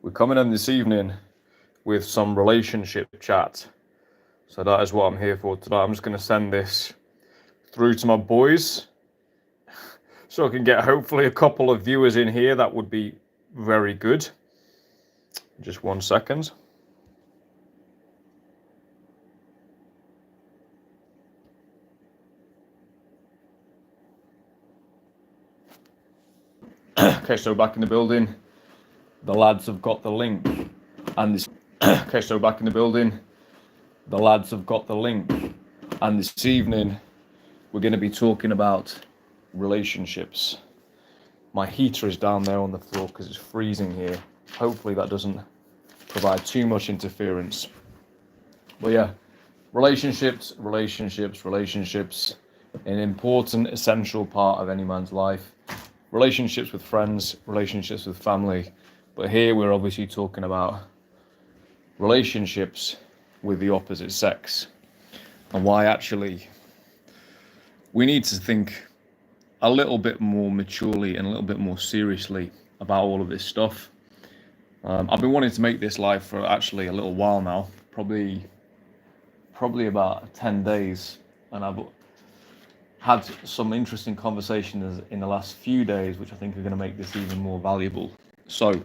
We're coming in this evening with some relationship chat. So that is what I'm here for today. I'm just going to send this through to my boys so I can get hopefully a couple of viewers in here. That would be very good. Just 1 second. Okay, so back in the building. The lads have got the link. And this okay, so back in the building. The lads have got the link. And this evening we're going to be talking about relationships. My heater is down there on the floor because it's freezing here. Hopefully that doesn't provide too much interference. But yeah, relationships, an important, essential part of any man's life. Relationships with friends, relationships with family. But here we're obviously talking about relationships with the opposite sex, and why actually we need to think a little bit more maturely and a little bit more seriously about all of this stuff. I've been wanting to make this live for actually a little while now, probably about 10 days, and I've had some interesting conversations in the last few days, which I think are going to make this even more valuable. So,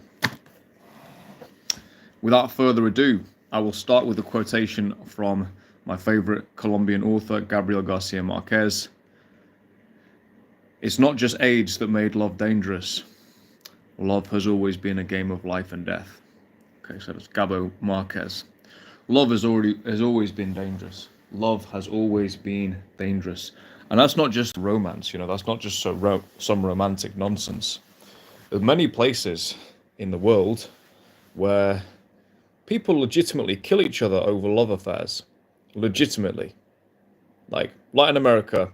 without further ado, I will start with a quotation from my favorite Colombian author, Gabriel Garcia Marquez. It's not just age that made love dangerous. Love has always been a game of life and death. Okay, so that's Gabo Marquez. Love has always been dangerous. Love has always been dangerous. And that's not just romance, that's not just some romantic nonsense. There's many places in the world where people legitimately kill each other over love affairs. Legitimately. Like Latin America,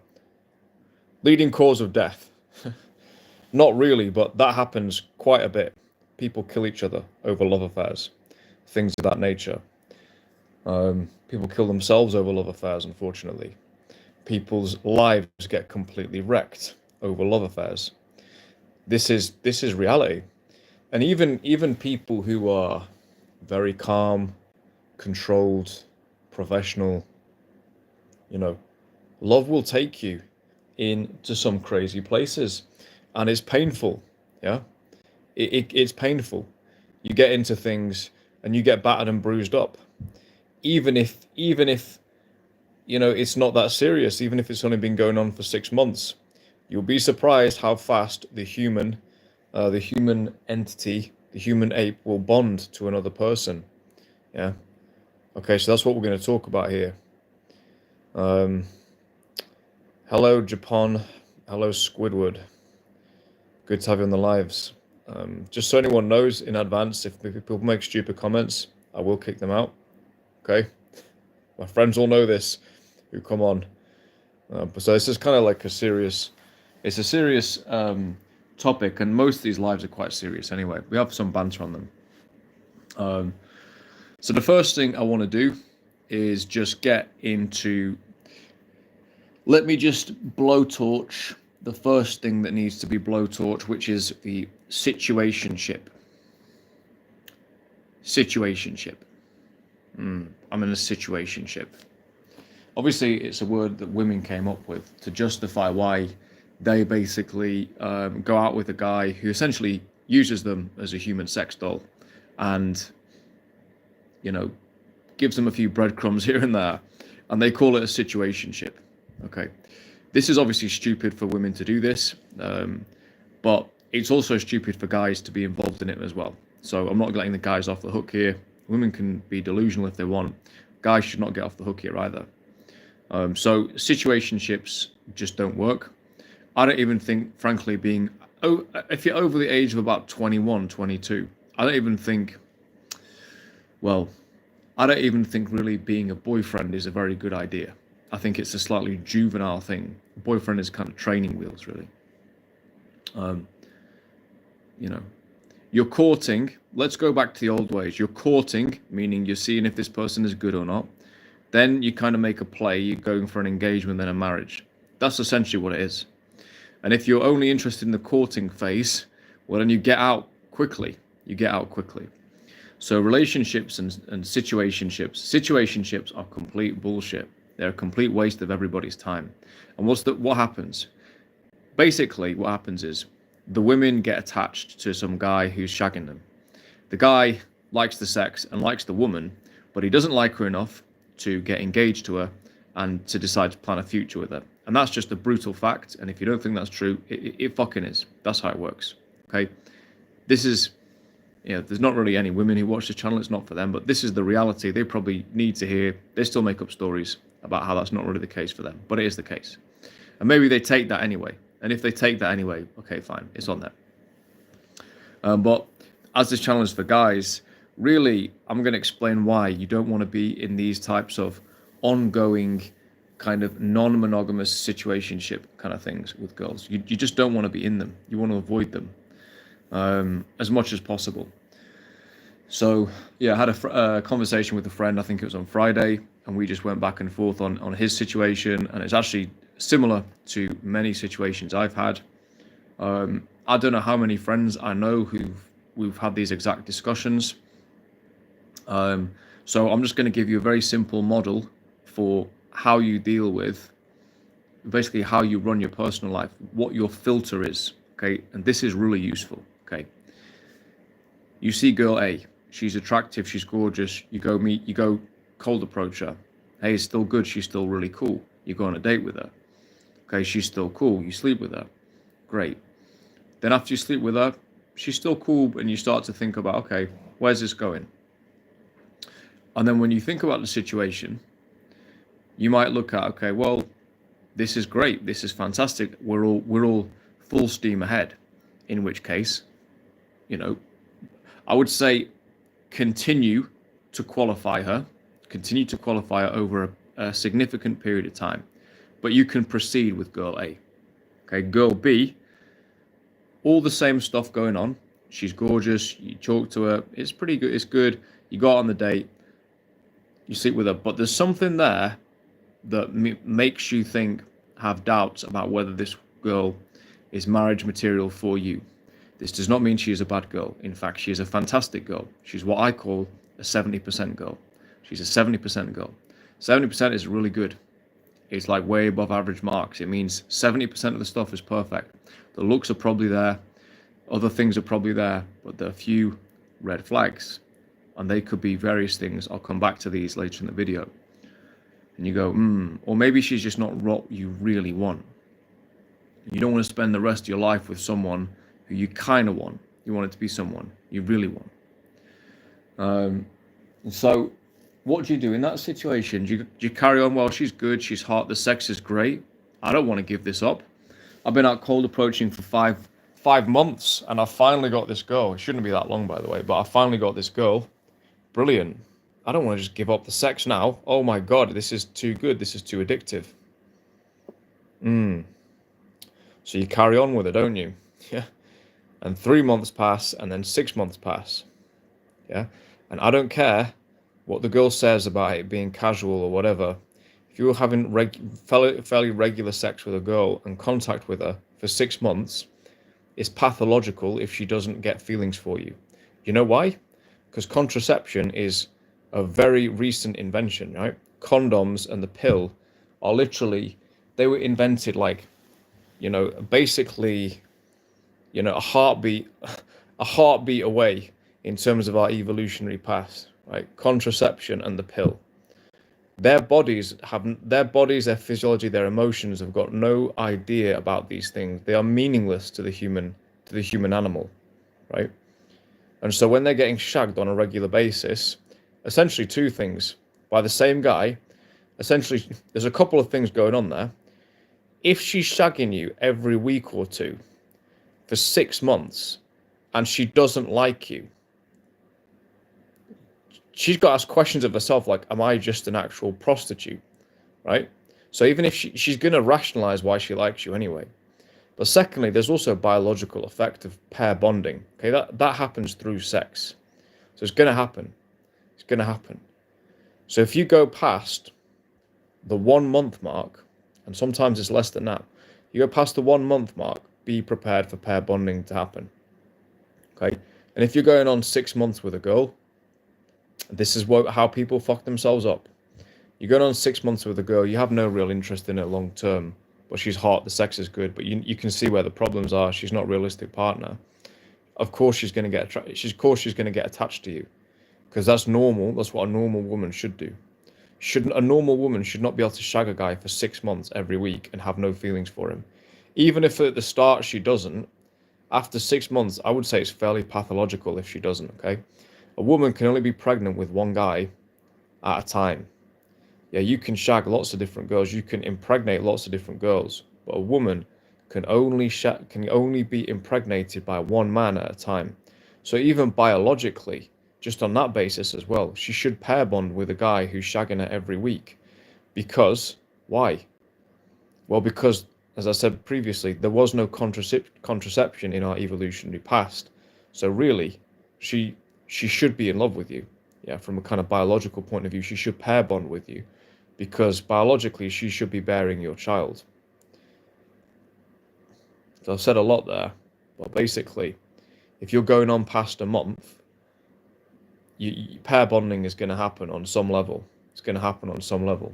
leading cause of death. Not really, but that happens quite a bit. People kill each other over love affairs. Things of that nature. People kill themselves over love affairs, unfortunately. People's lives get completely wrecked over love affairs. This is reality. And even people who are very calm, controlled, professional, love will take you into some crazy places, and it's painful. It's painful. You get into things and you get battered and bruised up, even if it's not that serious. Even if it's only been going on for 6 months, you'll be surprised how fast the human entity, the human ape, will bond to another person. Okay, so that's what we're going to talk about here. Hello Japan, hello Squidward, good to have you on the lives. Just so anyone knows in advance, if people make stupid comments, I will kick them out. Okay, my friends all know this who come on. So this is kind of like a serious topic, and most of these lives are quite serious anyway. We have some banter on them. So the first thing I want to do is just get into, let me just blowtorch the first thing that needs to be blowtorched, which is the situationship. I'm in a situationship. Obviously, it's a word that women came up with to justify why they basically go out with a guy who essentially uses them as a human sex doll, and gives them a few breadcrumbs here and there, and they call it a situationship. Okay, this is obviously stupid for women to do this, but it's also stupid for guys to be involved in it as well. So I'm not letting the guys off the hook here. Women can be delusional if they want. Guys should not get off the hook here either. So situationships just don't work. I don't even think, frankly, if you're over the age of about 21, 22, I don't even think really being a boyfriend is a very good idea. I think it's a slightly juvenile thing. A boyfriend is kind of training wheels, really. You're courting. Let's go back to the old ways. You're courting, meaning you're seeing if this person is good or not. Then you kind of make a play. You're going for an engagement, then a marriage. That's essentially what it is. And if you're only interested in the courting phase, well, then you get out quickly. So relationships and situationships are complete bullshit. They're a complete waste of everybody's time. And what happens? Basically, what happens is the women get attached to some guy who's shagging them. The guy likes the sex and likes the woman, but he doesn't like her enough to get engaged to her and to decide to plan a future with her. And that's just a brutal fact. And if you don't think that's true, it fucking is. That's how it works. Okay. This is, there's not really any women who watch this channel. It's not for them, but this is the reality they probably need to hear. They still make up stories about how that's not really the case for them, but it is the case. And maybe they take that anyway. And if they take that anyway, okay, fine, it's on them. But as this channel is for guys, really, I'm going to explain why you don't want to be in these types of ongoing kind of non-monogamous situationship kind of things with girls. You just don't want to be in them. You want to avoid them as much as possible. So yeah, I had a conversation with a friend, I think it was on Friday, and we just went back and forth on his situation, and it's actually similar to many situations I've had. I don't know how many friends I know we've had these exact discussions. So I'm just going to give you a very simple model for how you deal with basically how you run your personal life, what your filter is. Okay, and this is really useful. Okay, you see girl A, she's attractive, she's gorgeous, you go cold approach her. Hey, it's still good, she's still really cool. You go on a date with her. Okay, she's still cool, you sleep with her. Great. Then after you sleep with her, she's still cool, and you start to think about, okay, where's this going? And then when you think about the situation, you might look at, okay, well, this is great, this is fantastic, we're all full steam ahead. In which case, I would say continue to qualify her over a significant period of time. But you can proceed with girl A. Okay, girl B, all the same stuff going on. She's gorgeous, you talk to her, it's pretty good, it's good. You go out on the date, you sleep with her, but there's something there that makes you have doubts about whether this girl is marriage material for you. This does not mean she is a bad girl. In fact, she is a fantastic girl. She's what I call a 70% girl. She's a 70% girl. 70% is really good. It's like way above average marks. It means 70% of the stuff is perfect. The looks are probably there. Other things are probably there, but there are a few red flags. And they could be various things. I'll come back to these later in the video. And you go, or maybe she's just not what you really want. You don't want to spend the rest of your life with someone who you kind of want. You want it to be someone you really want. And so what do you do in that situation? Do you carry on? Well, she's good, she's hot, the sex is great. I don't want to give this up. I've been out cold approaching for five months, and I finally got this girl. It shouldn't be that long, by the way, but I finally got this girl. Brilliant. I don't want to just give up the sex now. Oh my God, this is too good. This is too addictive. So you carry on with it, don't you? Yeah. And 3 months pass, and then 6 months pass. Yeah. And I don't care what the girl says about it being casual or whatever. If you're having fairly regular sex with a girl and contact with her for 6 months, it's pathological if she doesn't get feelings for you. You know why? Because contraception is a very recent invention, right? Condoms and the pill are literally, they were invented basically, a heartbeat away in terms of our evolutionary past, right? Contraception and the pill. Their bodies, their physiology, their emotions have got no idea about these things. They are meaningless to the human animal, right? And so when they're getting shagged on a regular basis, essentially two things by the same guy, essentially there's a couple of things going on there. If she's shagging you every week or two for 6 months and she doesn't like you, she's got to ask questions of herself like, am I just an actual prostitute, right? So even if she's going to rationalize why she likes you anyway. But secondly, there's also a biological effect of pair bonding. Okay, that happens through sex. So it's going to happen. It's going to happen. So if you go past the 1 month mark, and sometimes it's less than that, you go past the 1 month mark, be prepared for pair bonding to happen. Okay, and if you're going on 6 months with a girl, This is how people fuck themselves up. You're going on 6 months with a girl, you have no real interest in her long term, but she's hot, the sex is good, but you can see where the problems are. She's not a realistic partner. Of course she's going to get she's going to get attached to you, because that's normal. That's what a normal woman should do. A normal woman should not be able to shag a guy for 6 months every week and have no feelings for him. Even if at the start she doesn't, after 6 months, I would say it's fairly pathological if she doesn't, okay? A woman can only be pregnant with one guy at a time. Yeah, you can shag lots of different girls, you can impregnate lots of different girls, but a woman can only be impregnated by one man at a time. So even biologically, just on that basis as well, she should pair bond with a guy who's shagging her every week. Because why? Well, because as I said previously, there was no contraception in our evolutionary past. So really, she should be in love with you. Yeah, from a kind of biological point of view, she should pair bond with you, because biologically she should be bearing your child. So I've said a lot there, but basically, if you're going on past a month, pair bonding is going to happen on some level. It's going to happen on some level.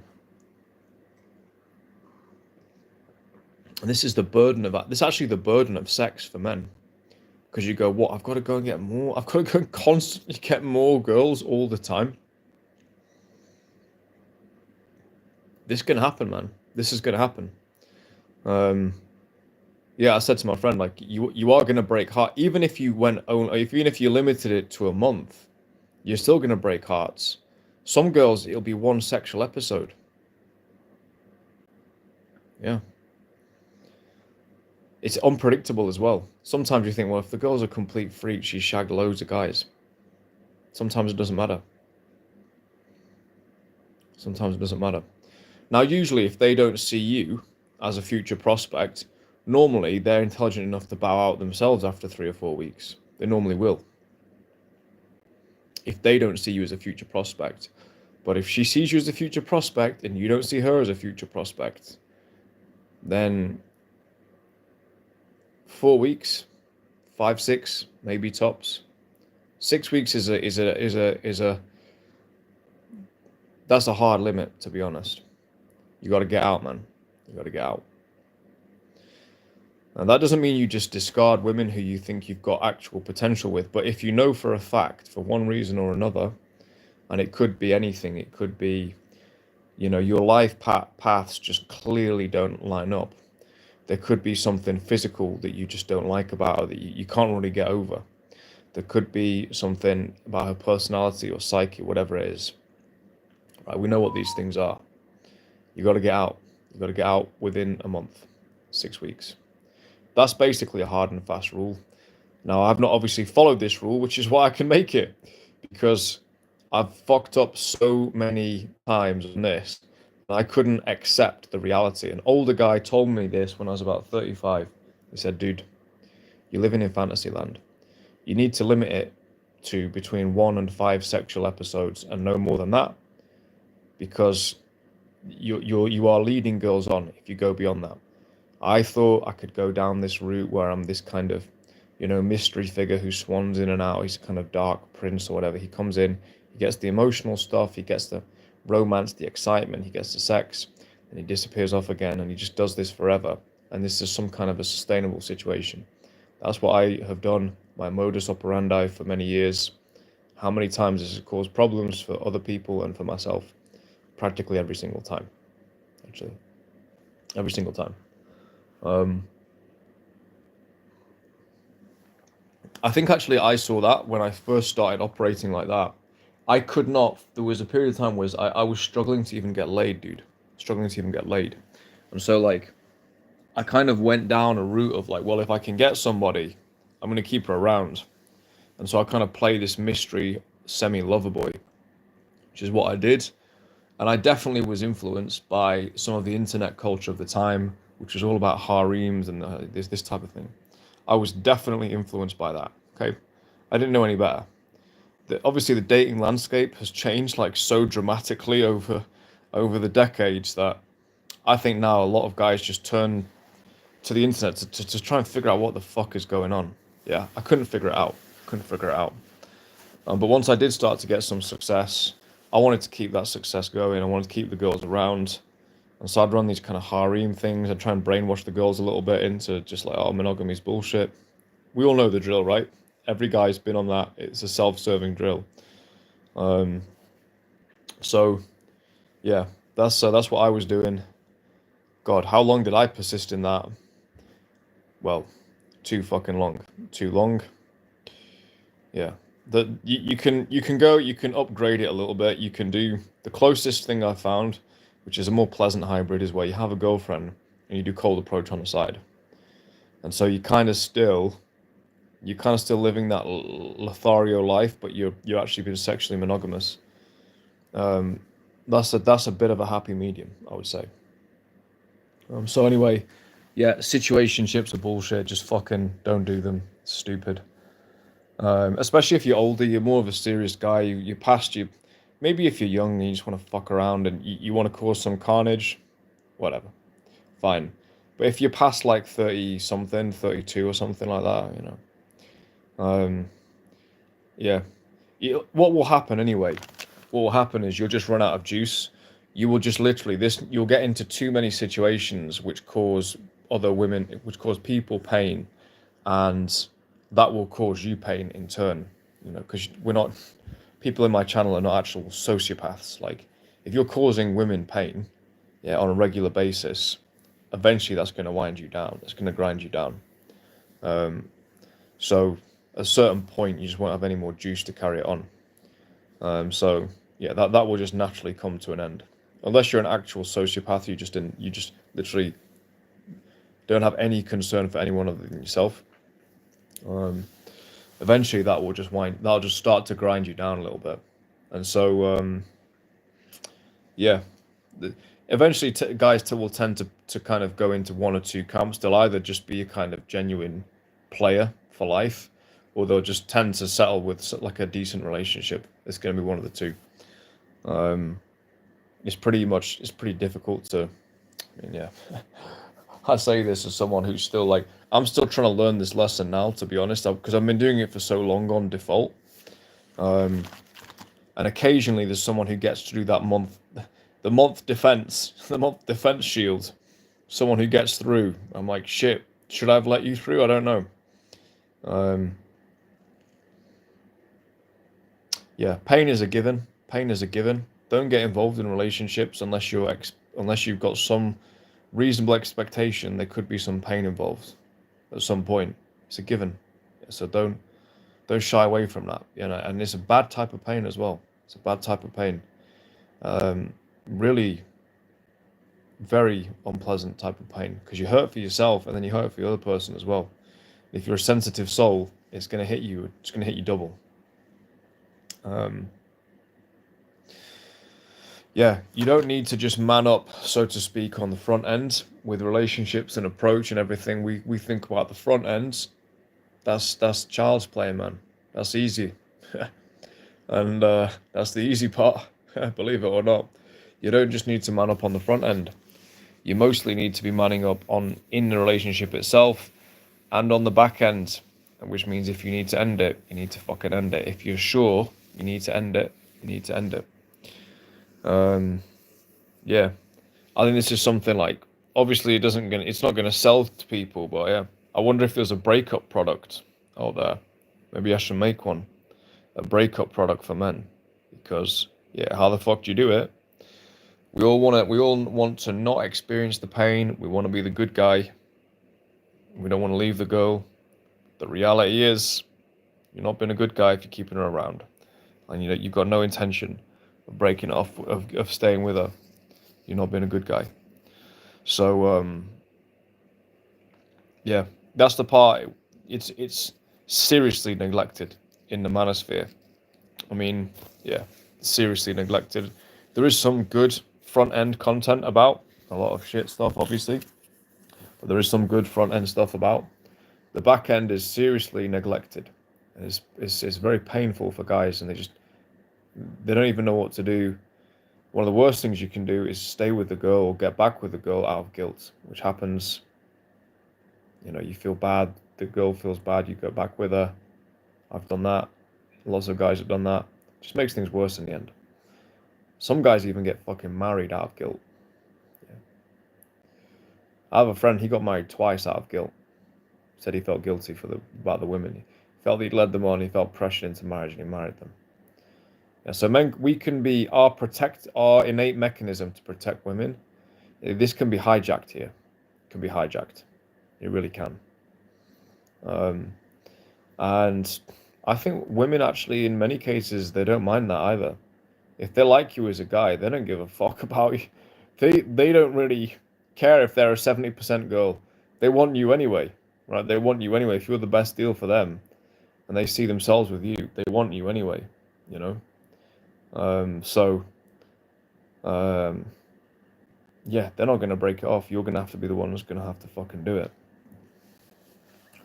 And this is the burden of that. This is actually the burden of sex for men. Because you go, what? I've got to go and get more. I've got to go and constantly get more girls all the time. This is going to happen, man. This is going to happen. Yeah, I said to my friend, like, you are going to break heart. Even if you limited it to a month, you're still going to break hearts. Some girls, it'll be one sexual episode. Yeah. It's unpredictable as well. Sometimes you think, well, if the girl's a complete freak, she's shagged loads of guys. Sometimes it doesn't matter. Sometimes it doesn't matter. Now, usually, if they don't see you as a future prospect, normally they're intelligent enough to bow out themselves after 3 or 4 weeks. They normally will. If they don't see you as a future prospect. But if she sees you as a future prospect and you don't see her as a future prospect, then 4 weeks, 5, 6, maybe tops. 6 weeks is a that's a hard limit, to be honest. You got to get out, man. You got to get out. And that doesn't mean you just discard women who you think you've got actual potential with. But if you know for a fact, for one reason or another, and it could be anything, it could be, your life paths just clearly don't line up. There could be something physical that you just don't like about her, that you can't really get over. There could be something about her personality or psyche, whatever it is. Right? We know what these things are. You got to get out. You got to get out within a month, 6 weeks. That's basically a hard and fast rule. Now, I've not obviously followed this rule, which is why I can make it, because I've fucked up so many times on this. I couldn't accept the reality. An older guy told me this when I was about 35. He said, dude, you're living in fantasy land. You need to limit it to between 1 and 5 sexual episodes and no more than that, because you are leading girls on if you go beyond that. I thought I could go down this route where I'm this kind of, mystery figure who swans in and out. He's a kind of dark prince or whatever. He comes in, he gets the emotional stuff, he gets the romance, the excitement, he gets the sex, and he disappears off again, and he just does this forever. And this is some kind of a sustainable situation. That's what I have done, my modus operandi for many years. How many times has it caused problems for other people and for myself? Practically every single time, actually. Every single time. I think actually I saw that when I first started operating like that. I could not, there was a period of time where I was struggling to even get laid, dude. Struggling to even get laid. And so I kind of went down a route of well, if I can get somebody, I'm going to keep her around. And so I kind of play this mystery semi-lover boy, which is what I did. And I definitely was influenced by some of the internet culture of the time, which was all about harems and this type of thing. I was definitely influenced by that, okay? I didn't know any better. Obviously, the dating landscape has changed so dramatically over the decades that I think now a lot of guys just turn to the internet to try and figure out what the fuck is going on. Yeah, I couldn't figure it out. But once I did start to get some success, I wanted to keep that success going. I wanted to keep the girls around. And so I'd run these kind of harem things. I'd try and brainwash the girls a little bit into just like, oh, monogamy's bullshit. We all know the drill, right? Every guy's been on that. It's a self-serving drill. Um, so yeah, that's what I was doing. God, how long did I persist in that? Well, too fucking long. Too long. Yeah. You can upgrade it a little bit. You can do the closest thing I found, which is a more pleasant hybrid, is where you have a girlfriend and you do cold approach on the side. And so you're kind of still living that Lothario life, but you're actually being sexually monogamous. Um, that's a bit of a happy medium, I would say. So anyway, yeah, situationships are bullshit. Just fucking don't do them. It's stupid. Especially if you're older, you're more of a serious guy. You're past you. Maybe if you're young and you just want to fuck around and you want to cause some carnage, whatever, fine. But if you're past like 30 something, 32 or something like that, um, yeah. What will happen anyway? What will happen is you'll just run out of juice. You will just literally you'll get into too many situations which cause other women, which cause people pain, and that will cause you pain in turn. Because we're not people in my channel are not actual sociopaths. Like, if you're causing women pain, yeah, on a regular basis, eventually that's going to wind you down. It's going to grind you down. So at a certain point, you just won't have any more juice to carry it on. So yeah, that will just naturally come to an end, unless you're an actual sociopath. You just literally don't have any concern for anyone other than yourself. Eventually, that'll just start to grind you down a little bit, and so yeah, eventually guys will tend to kind of go into one or two camps. They'll either just be a kind of genuine player for life, or they'll just tend to settle with like a decent relationship. It's going to be one of the two. It's pretty difficult to. I mean, yeah. I say this as someone who's still like, I'm still trying to learn this lesson now, to be honest, because I've been doing it for so long on default. And occasionally there's someone who gets to do that the month defense shield. Someone who gets through. I'm like, shit, should I have let you through? I don't know. Yeah, pain is a given. Pain is a given. Don't get involved in relationships unless you've got some reasonable expectation there could be some pain involved at some point. It's a given. So don't shy away from that. And it's a bad type of pain as well. It's a bad type of pain. Really very unpleasant type of pain, because you hurt for yourself and then you hurt for the other person as well. If you're a sensitive soul, it's going to hit you. It's going to hit you double. Yeah, you don't need to just man up, so to speak, on the front end with relationships and approach and everything. We think about the front ends. That's child's play, man. That's easy. And that's the easy part, believe it or not. You don't just need to man up on the front end. You mostly need to be manning up in the relationship itself and on the back end, which means if you need to end it, you need to fucking end it. If you're sure you need to end it, you need to end it. Yeah, I think this is something like, obviously it's not gonna sell to people, but yeah, I wonder if there's a breakup product out there. Maybe I should make one, a breakup product for men, because yeah, how the fuck do you do it? We all want to not experience the pain. We want to be the good guy. We don't want to leave the girl. The reality is, you're not being a good guy if you're keeping her around, and you've got no intention of breaking off, of staying with her. You're not being a good guy. So yeah, that's the part. It's seriously neglected in the manosphere. I mean, yeah, seriously neglected. There is some good front end content about, a lot of shit stuff, obviously, but there is some good front end stuff about. The back end is seriously neglected. It's very painful for guys, and they don't even know what to do. One of the worst things you can do is stay with the girl or get back with the girl out of guilt, which happens. You feel bad, the girl feels bad, you go back with her. I've done that. Lots of guys have done that. Just makes things worse in the end. Some guys even get fucking married out of guilt. Yeah. I have a friend, he got married twice out of guilt. Said he felt guilty about the women. He felt he'd led them on, he felt pressured into marriage, and he married them. Yeah, so men, we can be our innate mechanism to protect women. This can be hijacked here. It can be hijacked. It really can. And I think women actually, in many cases, they don't mind that either. If they like you as a guy, they don't give a fuck about you. They don't really care if they're a 70% girl. They want you anyway, right? They want you anyway. If you're the best deal for them, and they see themselves with you, they want you anyway, you know? Yeah, they're not going to break it off. You're going to have to be the one who's going to have to fucking do it.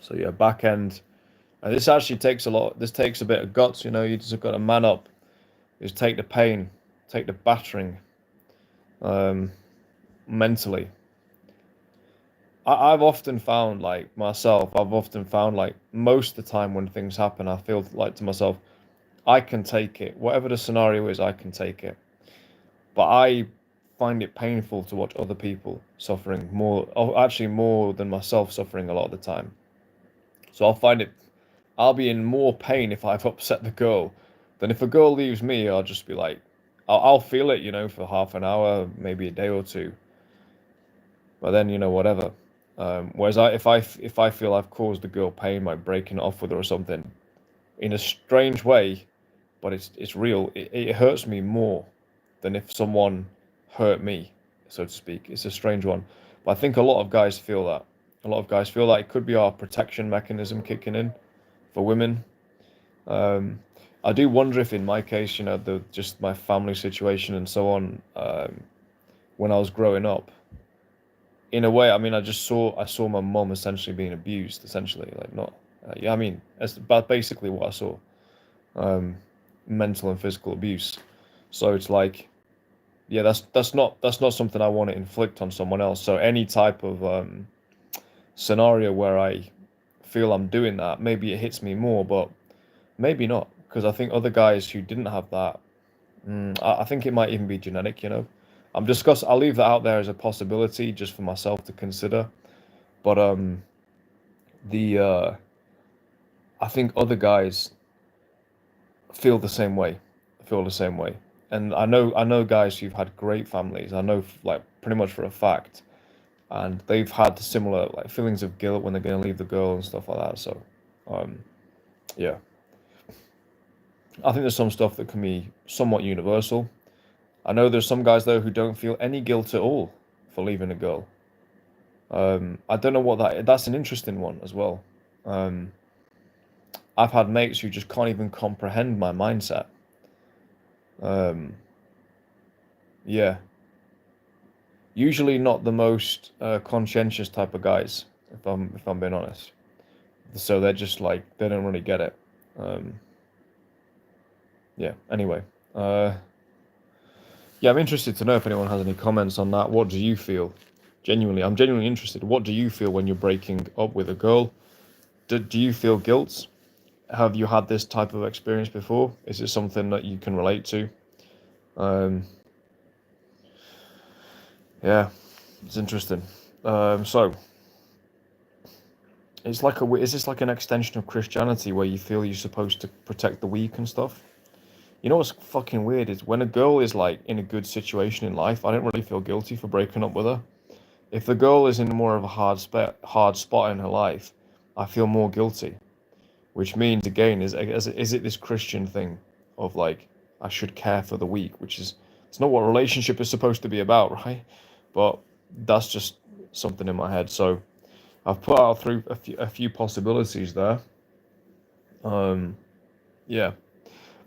So yeah, back end. And this actually takes this takes a bit of guts, you know, you just got to man up. Just take the pain, take the battering, mentally. I've often found, like, myself, most of the time when things happen, I feel like to myself, I can take it. Whatever the scenario is, I can take it. But I find it painful to watch other people suffering actually more than myself suffering a lot of the time. So I'll be in more pain if I've upset the girl than if a girl leaves me. I'll just be like, I'll feel it, you know, for half an hour, maybe a day or two. But then, you know, whatever. Whereas if I feel I've caused the girl pain by breaking it off with her or something, in a strange way, but it's real. It hurts me more than if someone hurt me, so to speak. It's a strange one, but I think a lot of guys feel that. A lot of guys feel that it could be our protection mechanism kicking in for women. I do wonder if, in my case, you know, just my family situation and so on, when I was growing up, in a way, I mean, I saw my mum essentially being abused, essentially, like, not, yeah, I mean, but basically what I saw, mental and physical abuse. So it's like, yeah, that's not something I want to inflict on someone else. So any type of scenario where I feel I'm doing that, maybe it hits me more, but maybe not, because I think other guys who didn't have that, I think it might even be genetic, you know. I'll leave that out there as a possibility just for myself to consider. But I think other guys feel the same way. And I know guys who've had great families. I know, like, pretty much for a fact, and they've had similar, like, feelings of guilt when they're going to leave the girl and stuff like that. So, yeah, I think there's some stuff that can be somewhat universal. I know there's some guys though who don't feel any guilt at all for leaving a girl. I don't know what that's an interesting one as well. I've had mates who just can't even comprehend my mindset. Yeah, usually not the most conscientious type of guys, if I'm being honest. So they're just like, they don't really get it. Yeah. Anyway, yeah, I'm interested to know if anyone has any comments on that. What do you feel? I'm genuinely interested. What do you feel when you're breaking up with a girl? Do you feel guilt? Have you had this type of experience before? Is it something that you can relate to? Yeah, it's interesting. So is this like an extension of Christianity where you feel you're supposed to protect the weak and stuff? You know what's fucking weird is when a girl is, like, in a good situation in life, I don't really feel guilty for breaking up with her. If the girl is in more of a hard spot in her life, I feel more guilty. Which means, again, is it this Christian thing of, like, I should care for the weak, which is, it's not what a relationship is supposed to be about, right? But that's just something in my head. So I've put out through a few possibilities there. Yeah.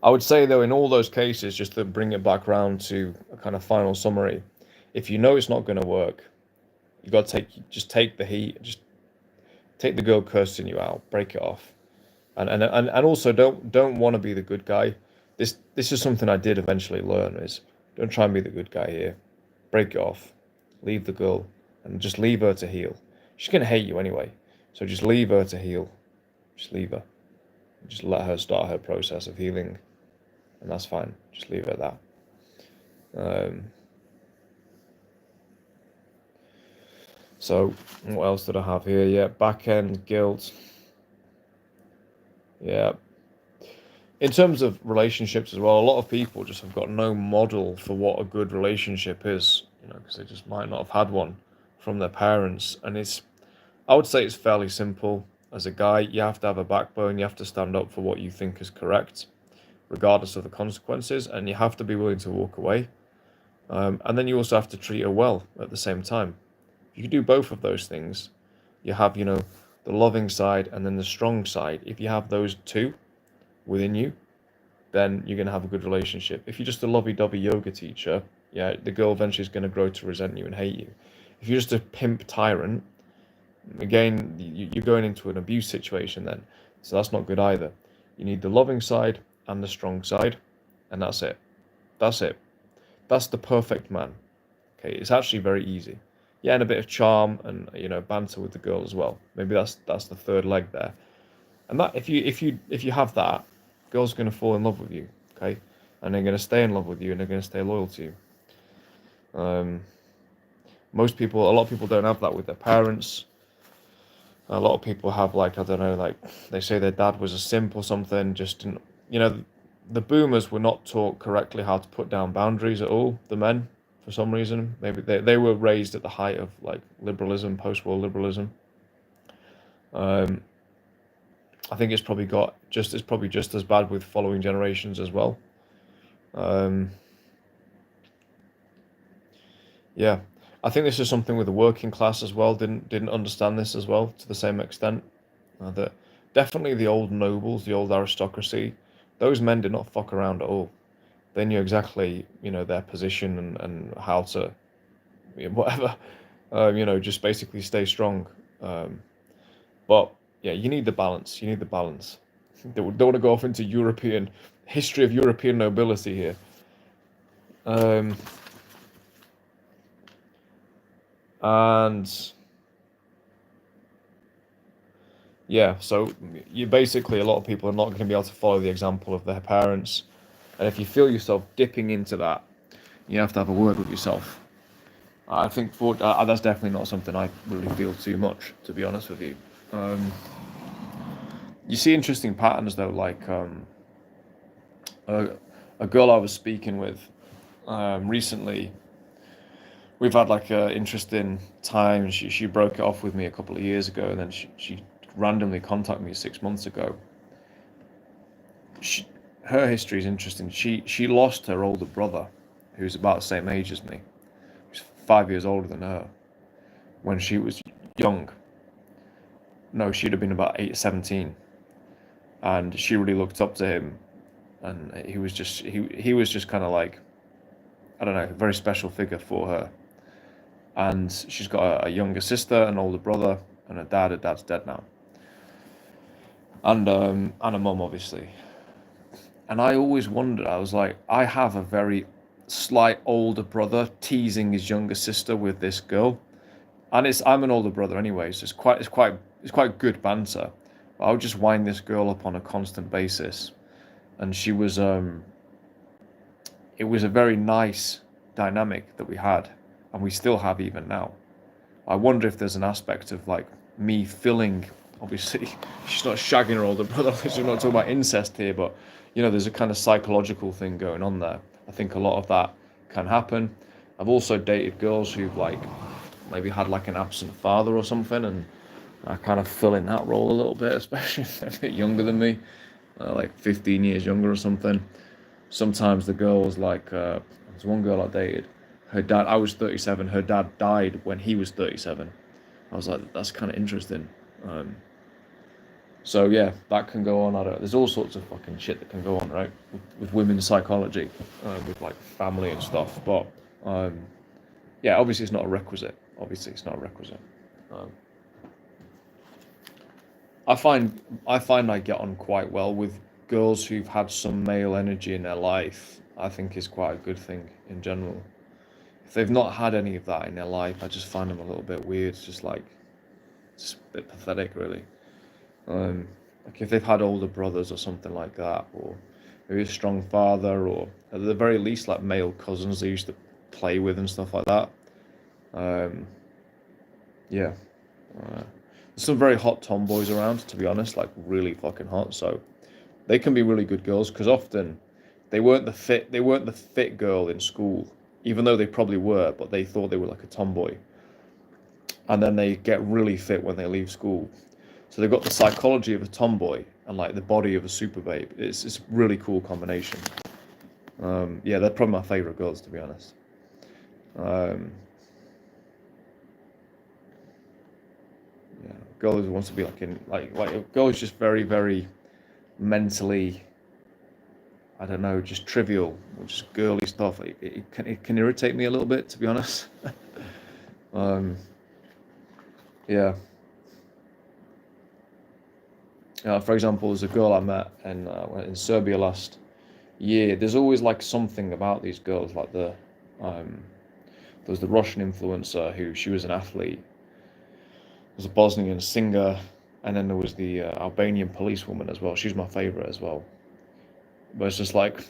I would say, though, in all those cases, just to bring it back around to a kind of final summary, if you know it's not going to work, you got to take the heat, just take the girl cursing you out, break it off, and also don't want to be the good guy. This is something I did eventually learn: is don't try and be the good guy here, break it off, leave the girl, and just leave her to heal. She's gonna hate you anyway, so just leave her to heal, just leave her. Just let her start her process of healing, and that's fine. Just leave it at that. So what else did I have here? Yeah, back end guilt. Yeah. In terms of relationships as well, a lot of people just have got no model for what a good relationship is, because they just might not have had one from their parents. And I would say it's fairly simple. As a guy, you have to have a backbone, you have to stand up for what you think is correct, regardless of the consequences, and you have to be willing to walk away. And then you also have to treat her well at the same time. If you do both of those things, you have, the loving side and then the strong side. If you have those two within you, then you're going to have a good relationship. If you're just a lovey-dovey yoga teacher, yeah, the girl eventually is going to grow to resent you and hate you. If you're just a pimp tyrant, again, you're going into an abuse situation then. So that's not good either. You need the loving side and the strong side, and that's it. That's it. That's the perfect man. Okay, it's actually very easy. Yeah, and a bit of charm and banter with the girl as well. Maybe that's the third leg there. And that if you have that, girls are going to fall in love with you, okay, and they're going to stay in love with you and they're going to stay loyal to you. A lot of people don't have that with their parents. A lot of people have, like, I don't know, like they say their dad was a simp or something. Just didn't, the boomers were not taught correctly how to put down boundaries at all. The men, for some reason, maybe they were raised at the height of like liberalism, post-war liberalism. I think it's probably just as bad with following generations as well. Yeah, I think this is something with the working class as well. Didn't understand this as well to the same extent. That definitely the old nobles, the old aristocracy, those men did not fuck around at all. They knew exactly, their position and how to, whatever, just basically stay strong. But yeah, you need the balance. You need the balance. Don't want to go off into European history of European nobility here. And yeah, so you basically, a lot of people are not going to be able to follow the example of their parents. And if you feel yourself dipping into that, you have to have a word with yourself. I think that's definitely not something I really feel too much, to be honest with you. You see interesting patterns though, like a girl I was speaking with recently. We've had like an interesting time. She broke it off with me a couple of years ago, and then she randomly contacted me 6 months ago. Her history is interesting. She lost her older brother, who's about the same age as me. He's 5 years older than her when she was young. No, she'd have been about 17, and she really looked up to him, and he was just kind of like, I don't know, a very special figure for her. And she's got a younger sister, an older brother, and a dad. Her dad's dead now, and a mum, obviously. And I always wondered. I was like, I have a very slight older brother teasing his younger sister with this girl, and I'm an older brother anyway, so it's quite good banter. But I would just wind this girl up on a constant basis, and it was a very nice dynamic that we had, and we still have even now. I wonder if there's an aspect of like me filling. Obviously, she's not shagging her older brother. We're not talking about incest here, but there's a kind of psychological thing going on there. I think a lot of that can happen. I've also dated girls who've like maybe had like an absent father or something, and I kind of fill in that role a little bit, especially if they're a bit younger than me, like 15 years younger or something. Sometimes the girls like, there's one girl I dated, her dad, I was 37, her dad died when he was 37. I was like, that's kind of interesting. So yeah, that can go on. There's all sorts of fucking shit that can go on, right? With women's psychology, with like family and stuff. But yeah, obviously it's not a requisite. Um, I find I get on quite well with girls who've had some male energy in their life. I think is quite a good thing in general. If they've not had any of that in their life, I just find them a little bit weird. It's just a bit pathetic, really. Um, Like if they've had older brothers or something like that, or maybe a strong father, or at the very least like male cousins they used to play with and stuff like that. Um, yeah, there's some very hot tomboys around, to be honest, like really fucking hot. So they can be really good girls because often they weren't the fit girl in school, even though they probably were, but they thought they were like a tomboy, and then they get really fit when they leave school. So they've got the psychology of a tomboy and like the body of a super babe. It's a really cool combination. Yeah, they're probably my favorite girls, to be honest. Um, yeah, girl who wants to be like in like a girl who's just very very mentally, I don't know, just trivial, or just girly stuff. It can irritate me a little bit, to be honest. um, yeah. For example, there's a girl I met in Serbia last year. There's always like something about these girls, like um, there was the Russian influencer who she was an athlete. There was a Bosnian singer, and then there was the Albanian policewoman as well. She's my favorite as well. But it's just like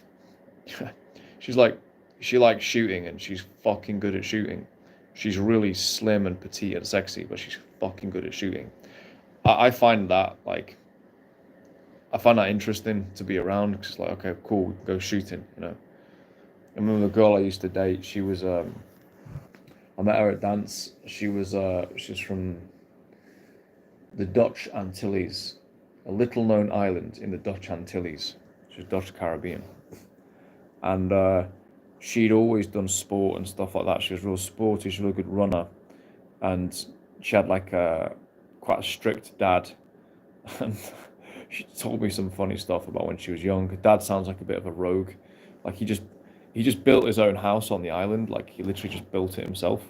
she's like she likes shooting and she's fucking good at shooting. She's really slim and petite and sexy, but she's fucking good at shooting. I find that like I find that interesting to be around because it's like okay, cool, go shooting. I remember the girl I used to date. She was I met her at dance. She's from the Dutch Antilles, a little known island in the Dutch Antilles. She's Dutch Caribbean, and she'd always done sport and stuff like that. She was real sporty. She's a real good runner, and she had like a quite a strict dad, and she told me some funny stuff about when she was young. Her dad sounds like a bit of a rogue, like he just built his own house on the island, like he literally just built it himself,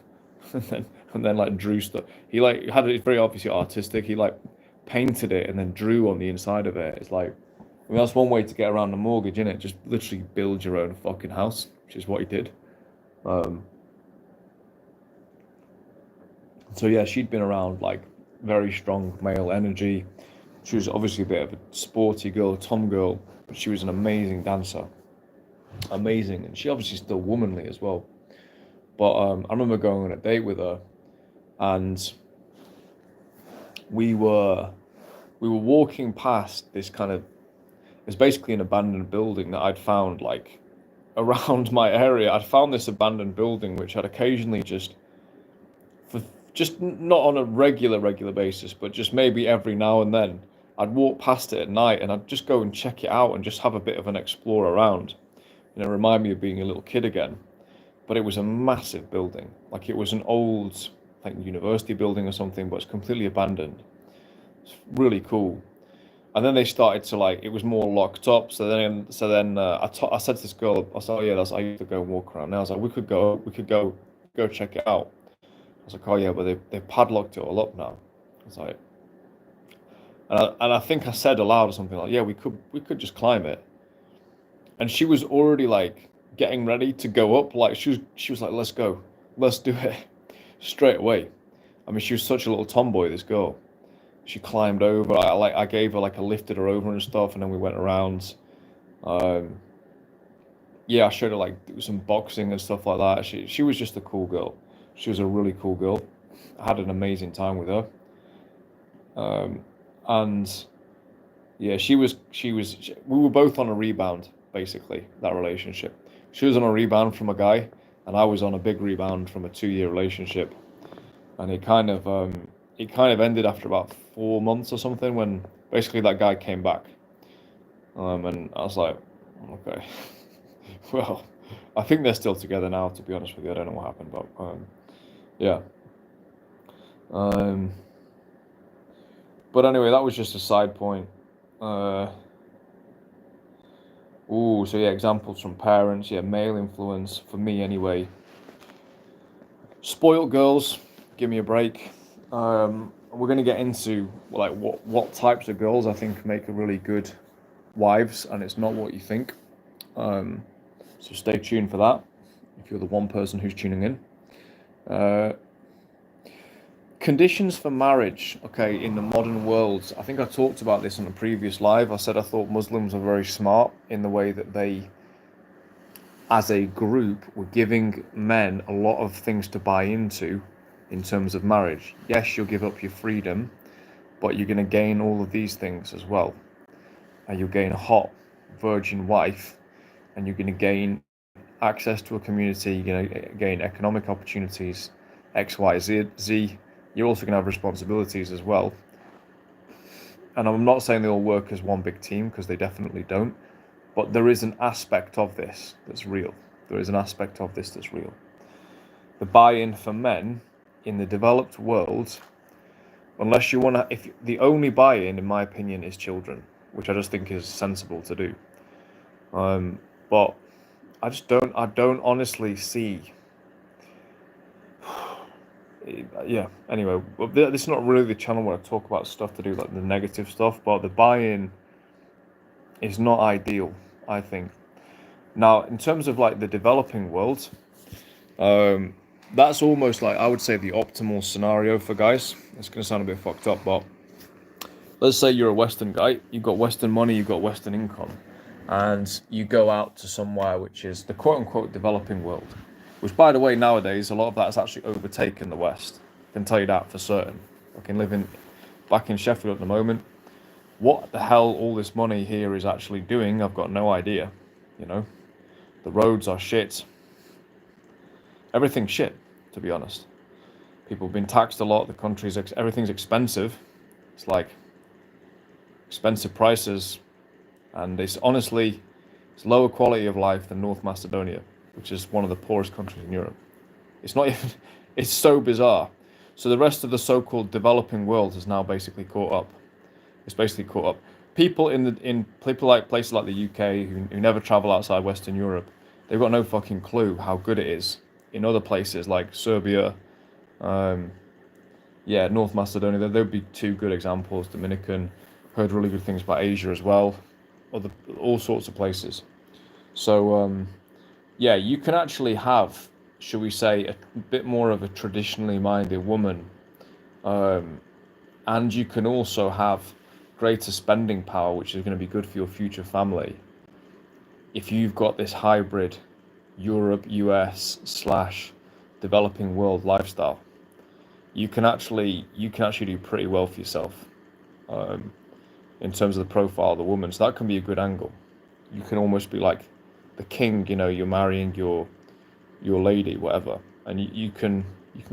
and then like drew stuff. He like had it very obviously artistic. He like painted it and then drew on the inside of it. It's like, I mean, that's one way to get around the mortgage, innit? Just literally build your own fucking house, which is what he did. Um, so yeah, she'd been around like very strong male energy. She was obviously a bit of a sporty girl, a tom girl, but she was an amazing dancer, amazing, and she obviously still womanly as well. But I remember going on a date with her, and we were we were walking past this kind of, it's basically an abandoned building that I'd found like around my area. I'd found this abandoned building which had occasionally for just not on a regular basis, but just maybe every now and then, I'd walk past it at night and I'd just go and check it out and just have a bit of an explore around. Remind me of being a little kid again. But it was a massive building. Like it was an old, like university building or something, but it's completely abandoned. It's really cool. And then they started to like, it was more locked up. So then I said to this girl, I said, oh yeah, I used to go and walk around. Now I was like, we could go check it out. I was like, oh yeah, but they padlocked it all up now. I was like, and I think I said aloud or something like, yeah, we could just climb it. And she was already like getting ready to go up. Like she was like, let's go, let's do it straight away. I mean, she was such a little tomboy, this girl. She climbed over. I gave her like I lifted her over and stuff, and then we went around. Um, yeah, I showed her like some boxing and stuff like that. She was just a cool girl. She was a really cool girl. I had an amazing time with her. Um, and yeah, we were both on a rebound, basically, that relationship. She was on a rebound from a guy, and I was on a big rebound from a 2 year relationship. And it kind of ended after about 4 months or something when basically that guy came back. And I was like, okay, well, I think they're still together now, to be honest with you. I don't know what happened, but yeah. Um, but anyway, that was just a side point. Uh, so yeah, examples from parents. Yeah, male influence for me anyway. Spoiled girls, give me a break. We're gonna get into like what types of girls I think make a really good wives, and it's not what you think. Um, so stay tuned for that. If you're the one person who's tuning in, uh, Conditions for marriage, okay, in the modern world. I think I talked about this on a previous live. I said I thought Muslims are very smart in the way that they, as a group, were giving men a lot of things to buy into in terms of marriage. Yes, you'll give up your freedom, but you're going to gain all of these things as well. And you'll gain a hot virgin wife, and you're going to gain access to a community, you're going to gain economic opportunities, X, Y, Z. You're also going to have responsibilities as well. And I'm not saying they all work as one big team, because they definitely don't. But there is an aspect of this that's real. There is an aspect of this that's real. The buy-in for men in the developed world, unless you want to, if the only buy-in, in my opinion, is children, which I just think is sensible to do. But I don't honestly see. Yeah, anyway, this is not really the channel where I talk about stuff to do, like the negative stuff, but the buy-in is not ideal, I think. Now, in terms of like the developing world, that's almost like, I would say, the optimal scenario for guys. It's going to sound a bit fucked up, but let's say you're a Western guy, you've got Western money, you've got Western income, and you go out to somewhere which is the quote-unquote developing world, which, by the way, nowadays, a lot of that has actually overtaken the West. I can tell you that for certain. I can live back in Sheffield at the moment. What the hell all this money here is actually doing, I've got no idea. You know, the roads are shit. Everything's shit, to be honest. People have been taxed a lot. The country's, everything's expensive. It's like expensive prices. And it's honestly, it's lower quality of life than North Macedonia, which is one of the poorest countries in Europe. It's not even, it's so bizarre. So the rest of the so-called developing world has now basically caught up. It's basically caught up. People in people like places like the UK who never travel outside Western Europe, they've got no fucking clue how good it is in other places like Serbia, North Macedonia. There'd be two good examples. Dominican, heard really good things about Asia as well. All sorts of places. So you can actually have, should we say, a bit more of a traditionally minded woman, and you can also have greater spending power, which is going to be good for your future family. If you've got this hybrid Europe, US / developing world lifestyle, you can actually do pretty well for yourself, in terms of the profile of the woman. So that can be a good angle. You can almost be like the king, you know, you're marrying your lady, whatever, and you can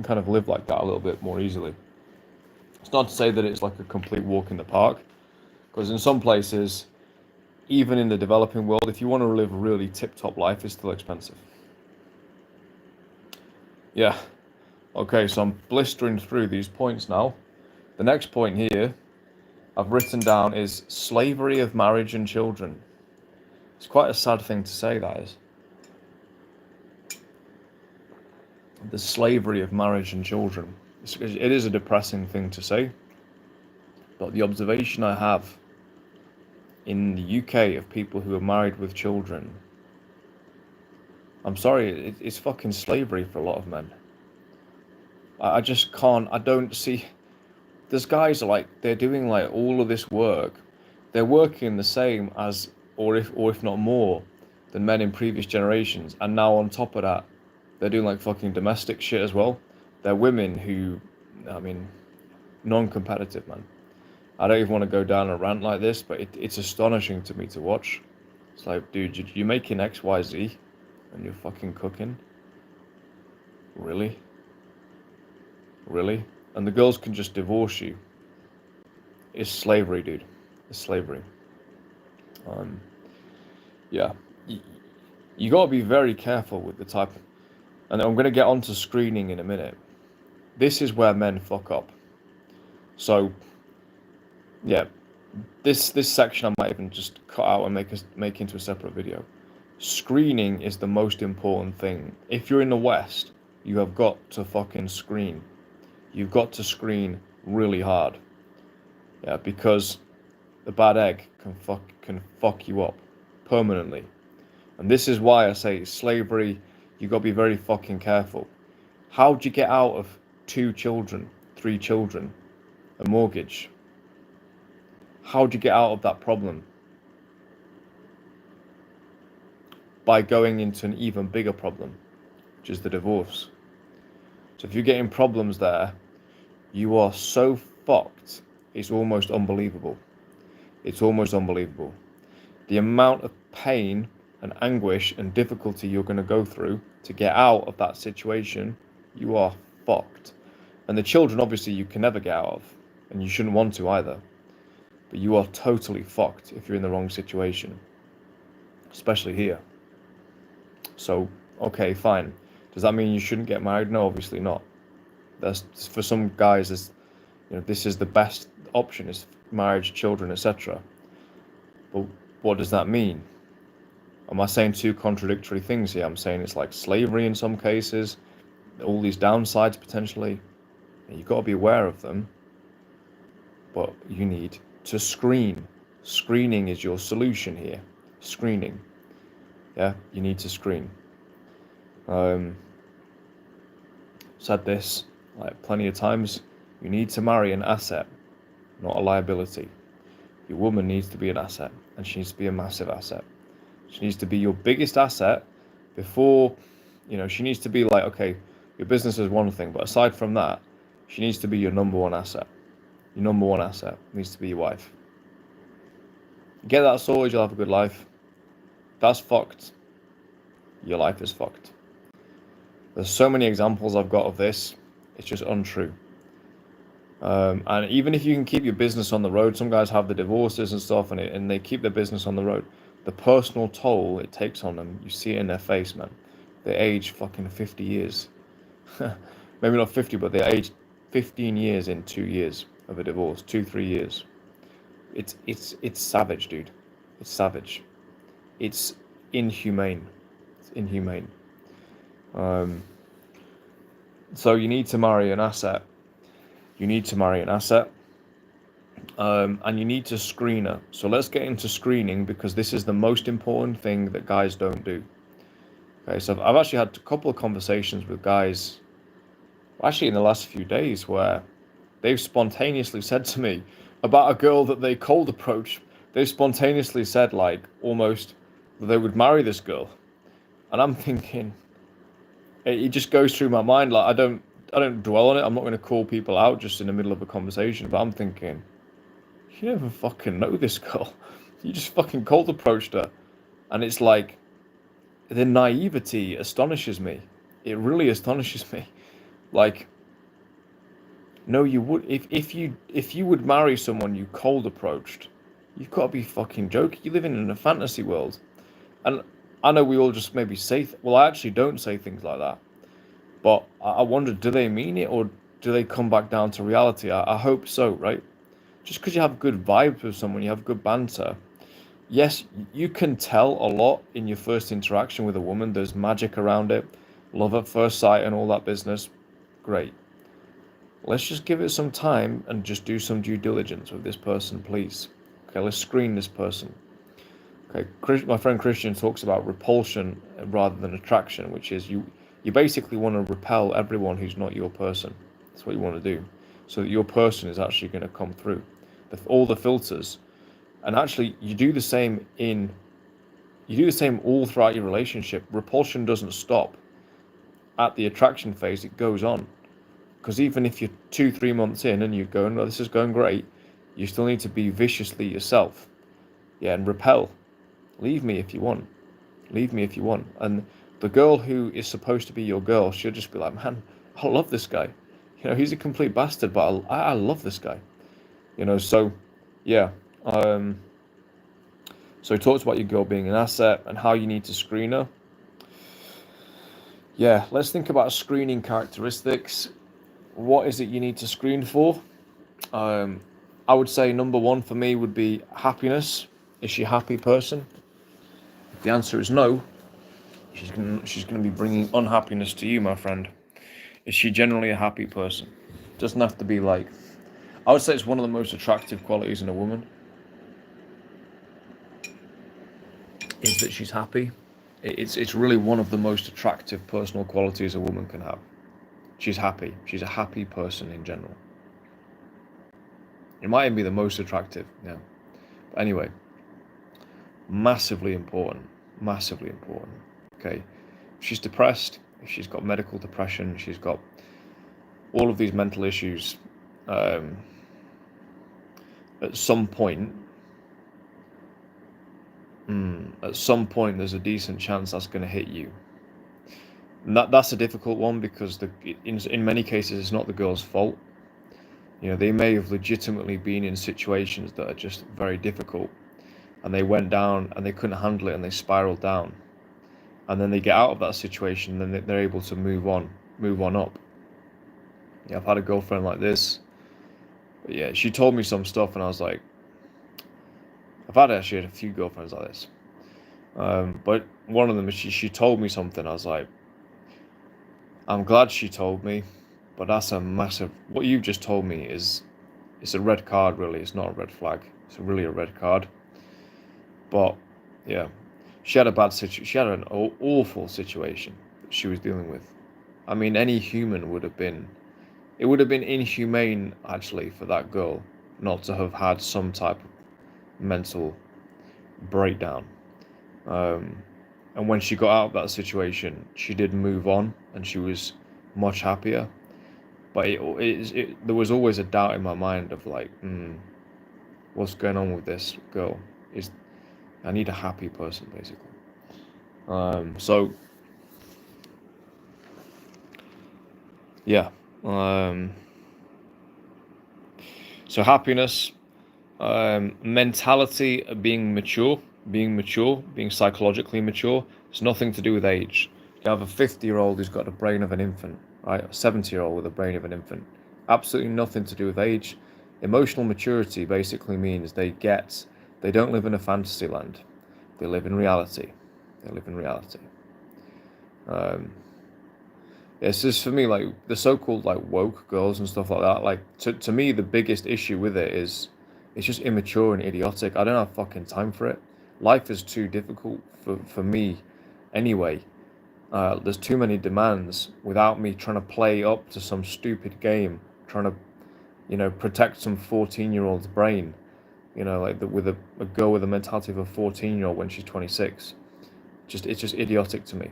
kind of live like that a little bit more easily. It's not to say that it's like a complete walk in the park, because in some places, even in the developing world, if you want to live a really tip-top life, it's still expensive. Yeah. Okay, so I'm blistering through these points now. The next point here I've written down is slavery of marriage and children. It's quite a sad thing to say, that is. The slavery of marriage and children. It is a depressing thing to say, but the observation I have in the UK of people who are married with children, I'm sorry, it's fucking slavery for a lot of men. I just can't, I don't see, there's guys like, they're doing like all of this work, they're working the same as, or if not more, than men in previous generations, and now on top of that, they're doing like fucking domestic shit as well. They're women who, I mean, non-competitive, man. I don't even want to go down a rant like this, but it's astonishing to me to watch. It's like, dude, you're making XYZ and you're fucking cooking? Really? Really? And the girls can just divorce you. It's slavery, dude. It's slavery. You got to be very careful with the type of, and I'm going to get onto screening in a minute. This is where men fuck up. So, yeah, this section I might even just cut out and make into a separate video. Screening is the most important thing. If you're in the West, you have got to fucking screen. You've got to screen really hard. Yeah, because the bad egg can fuck you up permanently. And this is why I say slavery, you got to be very fucking careful. How'd you get out of 2 children, 3 children, a mortgage. How do you get out of that problem? By going into an even bigger problem, which is the divorce. So if you're getting problems there, you are so fucked, it's almost unbelievable. It's almost unbelievable. The amount of pain and anguish and difficulty you're going to go through to get out of that situation, you are fucked. And the children, obviously, you can never get out of, and you shouldn't want to either. But you are totally fucked if you're in the wrong situation, especially here. So, okay, fine. Does that mean you shouldn't get married? No, obviously not. That's for some guys. This is the best option: is marriage, children, etc. But what does that mean? Am I saying two contradictory things here? I'm saying it's like slavery in some cases, all these downsides potentially. You've got to be aware of them, but you need to screen. Screening is your solution here. Screening. Yeah, you need to screen. Said this like plenty of times. You need to marry an asset, not a liability. Your woman needs to be an asset, and she needs to be a massive asset. She needs to be your biggest asset before, she needs to be like, okay, your business is one thing, but aside from that, she needs to be your number one asset. Your number one asset needs to be your wife. Get that sorted, you'll have a good life. That's fucked. Your life is fucked. There's so many examples I've got of this. It's just untrue. And even if you can keep your business on the road, some guys have the divorces and stuff, and they keep their business on the road. The personal toll it takes on them, you see it in their face, man. They age fucking 50 years. Maybe not 50, but they age 15 years in 2 years of a divorce, 2-3 years. It's savage, dude. It's savage. It's inhumane. It's inhumane. So you need to marry an asset. You need to marry an asset. And you need to screen her. So let's get into screening, because this is the most important thing that guys don't do. Okay, so I've actually had a couple of conversations with guys, actually in the last few days, where they've spontaneously said to me about a girl that they cold approached. They've spontaneously said, like, almost that they would marry this girl. And I'm thinking, it just goes through my mind, like, I don't dwell on it. I'm not going to call people out just in the middle of a conversation, but I'm thinking, you don't even fucking know this girl. You just fucking cold approached her. And it's like, the naivety astonishes me. It really astonishes me. Like, no, you would, if you would marry someone you cold approached, you've got to be fucking joking. You're living in a fantasy world. And I know we all just maybe say, well, I actually don't say things like that. But I wonder, do they mean it, or do they come back down to reality? I hope so, right? Just because you have good vibes with someone, you have good banter. Yes, you can tell a lot in your first interaction with a woman. There's magic around it. Love at first sight and all that business. Great. Let's just give it some time and just do some due diligence with this person, please. Okay, let's screen this person. Okay, my friend Christian talks about repulsion rather than attraction, which is you basically want to repel everyone who's not your person. That's what you want to do, so that your person is actually going to come through. All the filters, and actually you do the same all throughout your relationship. Repulsion doesn't stop at the attraction phase, it goes on. Because even if you're 2-3 months in and you're going, well, this is going great, you still need to be viciously yourself. Yeah, and repel. Leave me if you want. Leave me if you want. And the girl who is supposed to be your girl, she'll just be like, man, I love this guy. He's a complete bastard, but I love this guy. So, yeah. So he talks about your girl being an asset and how you need to screen her. Yeah, let's think about screening characteristics. What is it you need to screen for? I would say number one for me would be happiness. Is she a happy person? If the answer is no, she's going to be bringing unhappiness to you, my friend. Is she generally a happy person? Doesn't have to be like... I would say it's one of the most attractive qualities in a woman, is that she's happy. It's really one of the most attractive personal qualities a woman can have. She's happy. She's a happy person in general. It might even be the most attractive. Yeah. But anyway, massively important. Massively important. Okay. If she's depressed, if she's got medical depression, she's got all of these mental issues, at some point, there's a decent chance that's going to hit you. And that's a difficult one because in many cases it's not the girl's fault. You know, they may have legitimately been in situations that are just very difficult, and they went down and they couldn't handle it and they spiraled down, and then they get out of that situation and then they're able to move on up. Yeah, I've had a girlfriend like this. But yeah, she told me some stuff and I was like, I've actually had a few girlfriends like this. But one of them, she told me something. I was like, I'm glad she told me, but that's a massive. What you just told me it's a red card, really. It's not a red flag. It's really a red card. But yeah, she had a bad situation. She had an awful situation that she was dealing with. I mean, any human would have been. It would have been inhumane, actually, for that girl not to have had some type of mental breakdown. And when she got out of that situation, she did move on and she was much happier. But there was always a doubt in my mind of like, what's going on with this girl? I need a happy person, basically. So yeah. So happiness, mentality, being mature, being psychologically mature. It's nothing to do with age. You have a 50-year-old who's got the brain of an infant, right? A 70-year-old with the brain of an infant. Absolutely nothing to do with age. Emotional maturity basically means they don't live in a fantasy land. They live in reality. It's just, for me, like the so-called like woke girls and stuff like that. Like to me, the biggest issue with it is it's just immature and idiotic. I don't have fucking time for it. Life is too difficult for me anyway. There's too many demands without me trying to play up to some stupid game, trying to, protect some 14-year-old's brain, like with a girl with the mentality of a 14-year-old when she's 26. It's just idiotic to me.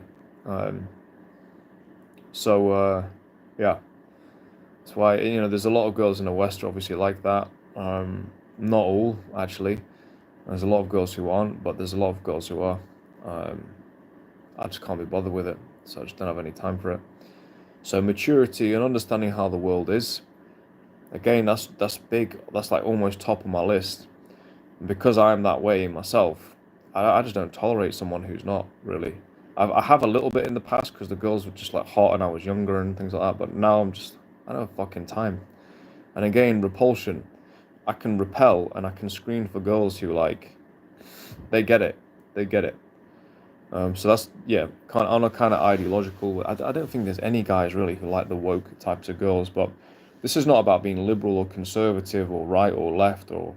Yeah, that's why, there's a lot of girls in the West are obviously like that. Not all, actually. There's a lot of girls who aren't, but there's a lot of girls who are. I just can't be bothered with it, so I just don't have any time for it. So maturity and understanding how the world is, again, that's big. That's like almost top of my list. And because I'm that way myself, I just don't tolerate someone who's not, really. I have a little bit in the past because the girls were just like hot and I was younger and things like that, but now I don't have fucking time. And again, repulsion. I can repel and I can screen for girls who they get it. So that's, yeah, on a kind of ideological. I don't think there's any guys really who like the woke types of girls, but this is not about being liberal or conservative or right or left or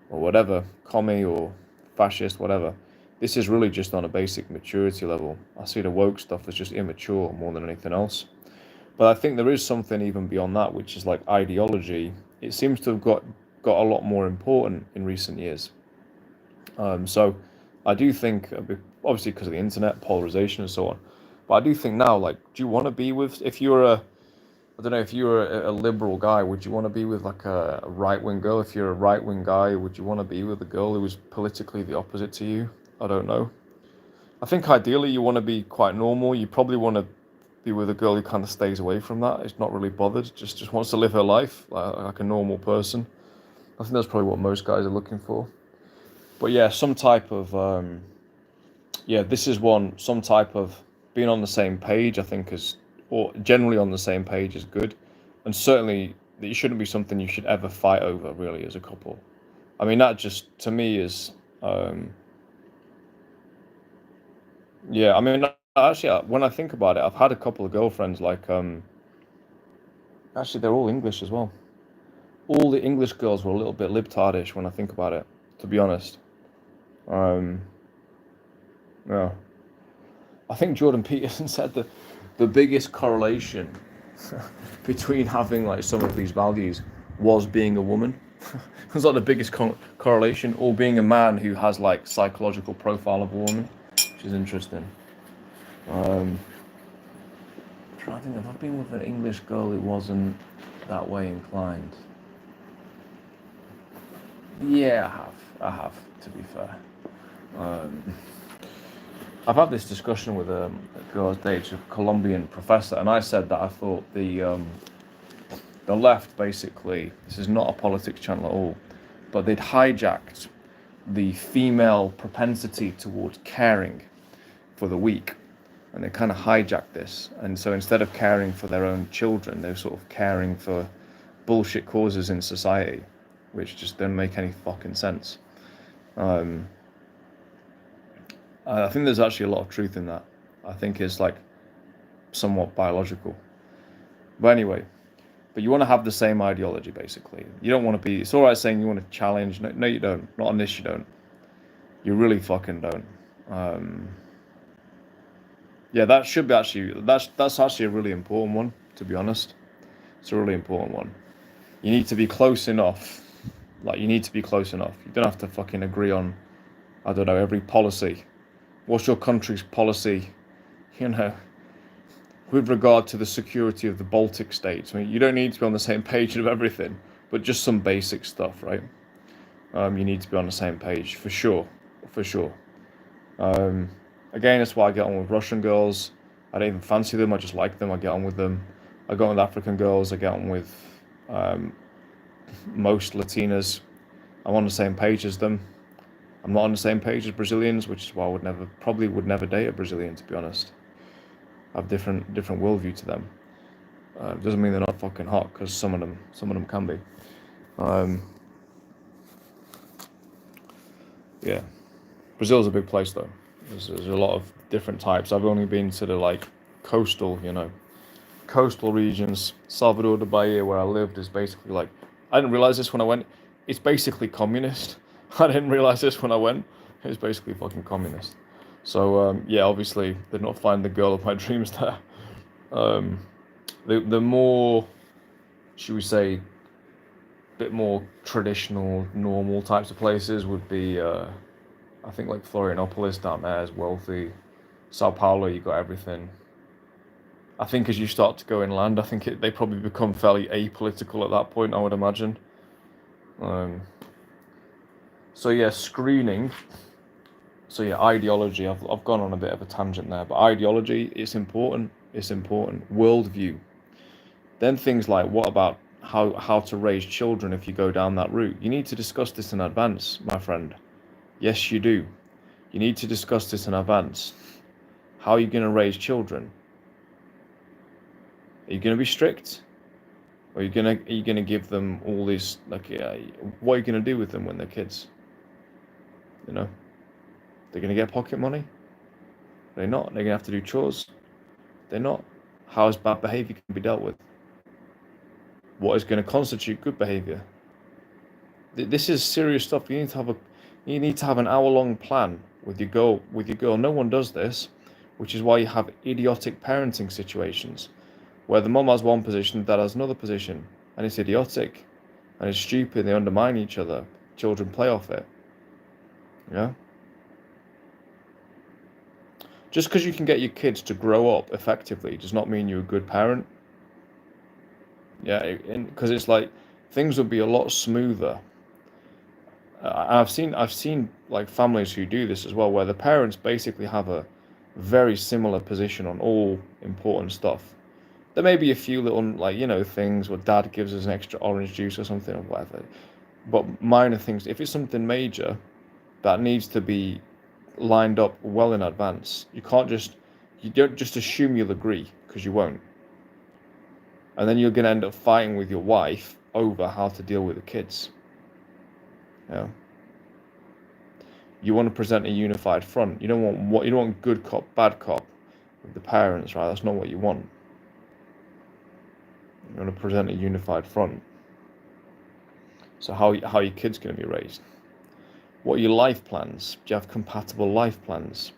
whatever, commie or fascist, whatever. This is really just on a basic maturity level. I see the woke stuff as just immature more than anything else. But I think there is something even beyond that, which is like ideology. It seems to have got a lot more important in recent years. So I do think, obviously because of the internet, polarization and so on, but I do think now, like, do you want to be with, if you're a liberal guy, would you want to be with like a right-wing girl? If you're a right-wing guy, would you want to be with a girl who was politically the opposite to you? I don't know. I think ideally you want to be quite normal. You probably want to be with a girl who kind of stays away from that. It's not really bothered. Just wants to live her life like a normal person. I think that's probably what most guys are looking for. But yeah, some type of this is some type of being on the same page. I think or generally on the same page is good, and certainly that you shouldn't be something you should ever fight over really as a couple. I mean, that just to me is yeah. I mean, actually, when I think about it, I've had a couple of girlfriends actually they're all English as well. All the English girls were a little bit libtardish when I think about it, to be honest. Yeah. I think Jordan Peterson said that the biggest correlation between having like some of these values was being a woman. It's like the biggest correlation, or being a man who has like psychological profile of a woman, which is interesting. I'm trying to think if I've been with an English girl who wasn't that way inclined. Yeah, I have, to be fair. I've had this discussion with a girl I dated, a Colombian professor, and I said that I thought the left, basically, this is not a politics channel at all, but they'd hijacked the female propensity towards caring for the weak, and they kind of hijacked this. And so instead of caring for their own children, they're sort of caring for bullshit causes in society, which just don't make any fucking sense. I think there's actually a lot of truth in that. I think it's like somewhat biological. But anyway, but you want to have the same ideology, basically. You don't want to be, it's all right saying you want to challenge. No, you don't. Not on this, you don't. You really fucking don't. Yeah, that should be actually, that's actually a really important one, to be honest. It's a really important one. You need to be close enough. Like, you need to be close enough. You don't have to fucking agree on, I don't know, every policy. What's your country's policy, with regard to the security of the Baltic states? I mean, you don't need to be on the same page of everything, but just some basic stuff, right? You need to be on the same page, for sure. Again, that's why I get on with Russian girls. I don't even fancy them, I just like them, I get on with them. I go on with African girls, I get on with most Latinas. I'm on the same page as them. I'm not on the same page as Brazilians, which is why I probably would never date a Brazilian, to be honest. I have different worldview to them. Doesn't mean they're not fucking hot, because some of them can be. Yeah, Brazil's a big place though. There's a lot of different types. I've only been to the like coastal regions. Salvador de Bahia, where I lived, is basically like, I didn't realize this when I went. It's basically communist. I didn't realize this when I went. It's basically fucking communist. So yeah, obviously did not find the girl of my dreams there. The more, should we say, bit more traditional, normal types of places would be, I think like Florianopolis down there is wealthy. Sao Paulo, you got everything. I think as you start to go inland, I think they probably become fairly apolitical at that point, I would imagine. So yeah, screening. So yeah, ideology. I've gone on a bit of a tangent there, but ideology, it's important. It's important. Worldview. Then things like, what about how to raise children if you go down that route? You need to discuss this in advance, my friend. Yes, you do. You need to discuss this in advance. How are you going to raise children? Are you going to be strict? Or are you gonna give them all this, like, what are you going to do with them when they're kids? They're going to get pocket money? They're not. They're going to have to do chores? They're not. How is bad behavior going to be dealt with? What is going to constitute good behavior? This is serious stuff. You need to have an hour-long plan with your girl. No one does this, which is why you have idiotic parenting situations, where the mum has one position, dad has another position, and it's idiotic, and it's stupid. They undermine each other. Children play off it. Yeah. Just because you can get your kids to grow up effectively does not mean you're a good parent. Yeah, because it's like things would be a lot smoother. I've seen like families who do this as well, where the parents basically have a very similar position on all important stuff. There may be a few little things where dad gives us an extra orange juice or something or whatever, but minor things. If it's something major that needs to be lined up well in advance, you don't just assume you'll agree, because you won't. And then you're going to end up fighting with your wife over how to deal with the kids. Yeah. You want to present a unified front. You don't want good cop, bad cop with the parents, right? That's not what you want. You want to present a unified front. So how are your kids going to be raised? What are your life plans? Do you have compatible life plans?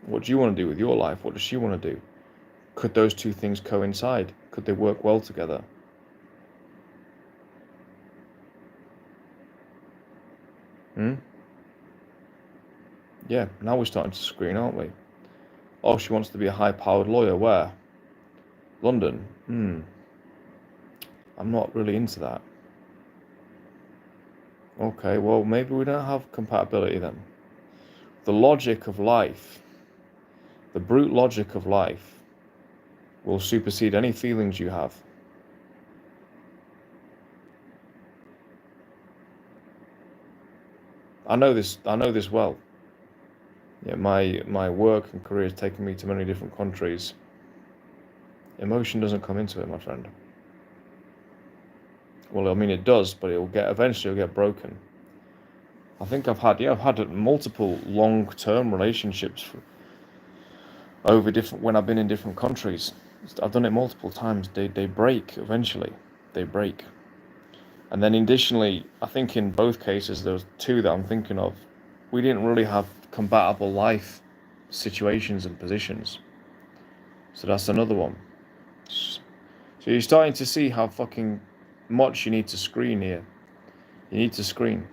What do you want to do with your life? What does she want to do? Could those two things coincide? Could they work well together? Yeah, now we're starting to screen, aren't we? Oh, she wants to be a high-powered lawyer. Where? London. I'm not really into that. Okay, well, maybe we don't have compatibility then. The logic of life, the brute logic of life, will supersede any feelings you have. I know this well. Yeah, my work and career has taken me to many different countries. Emotion doesn't come into it, my friend. Well, I mean it does, but eventually it'll get broken. I think I've had multiple long-term relationships when I've been in different countries. I've done it multiple times. They break eventually. They break. And then additionally, I think in both cases, there was two that I'm thinking of. We didn't really have compatible life situations and positions. So that's another one. So you're starting to see how fucking much you need to screen here. You need to screen.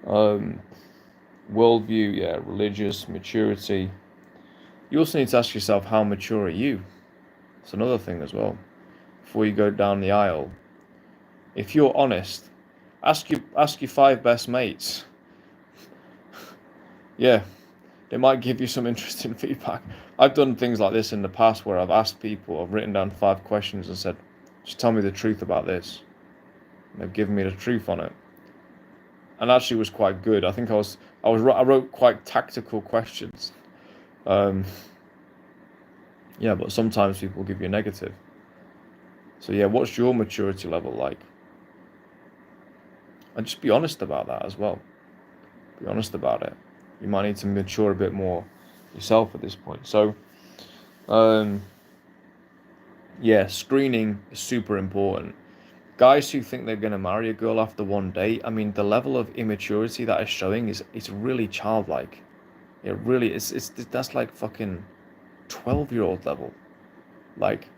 Worldview, yeah, religious, maturity. You also need to ask yourself, how mature are you? It's another thing as well. Before you go down the aisle, if you're honest, ask your 5 best mates. Yeah, they might give you some interesting feedback. I've done things like this in the past where I've asked people, I've written down 5 questions and said, just tell me the truth about this. And they've given me the truth on it. And actually was quite good. I think I wrote quite tactical questions. Yeah, but sometimes people give you a negative. So yeah, what's your maturity level like? And just be honest about that as well. Be honest about it. You might need to mature a bit more yourself at this point. So, yeah, screening is super important. Guys who think they're going to marry a girl after one date, I mean, the level of immaturity that is showing it's really childlike. It really is. That's like fucking 12-year-old level. Like,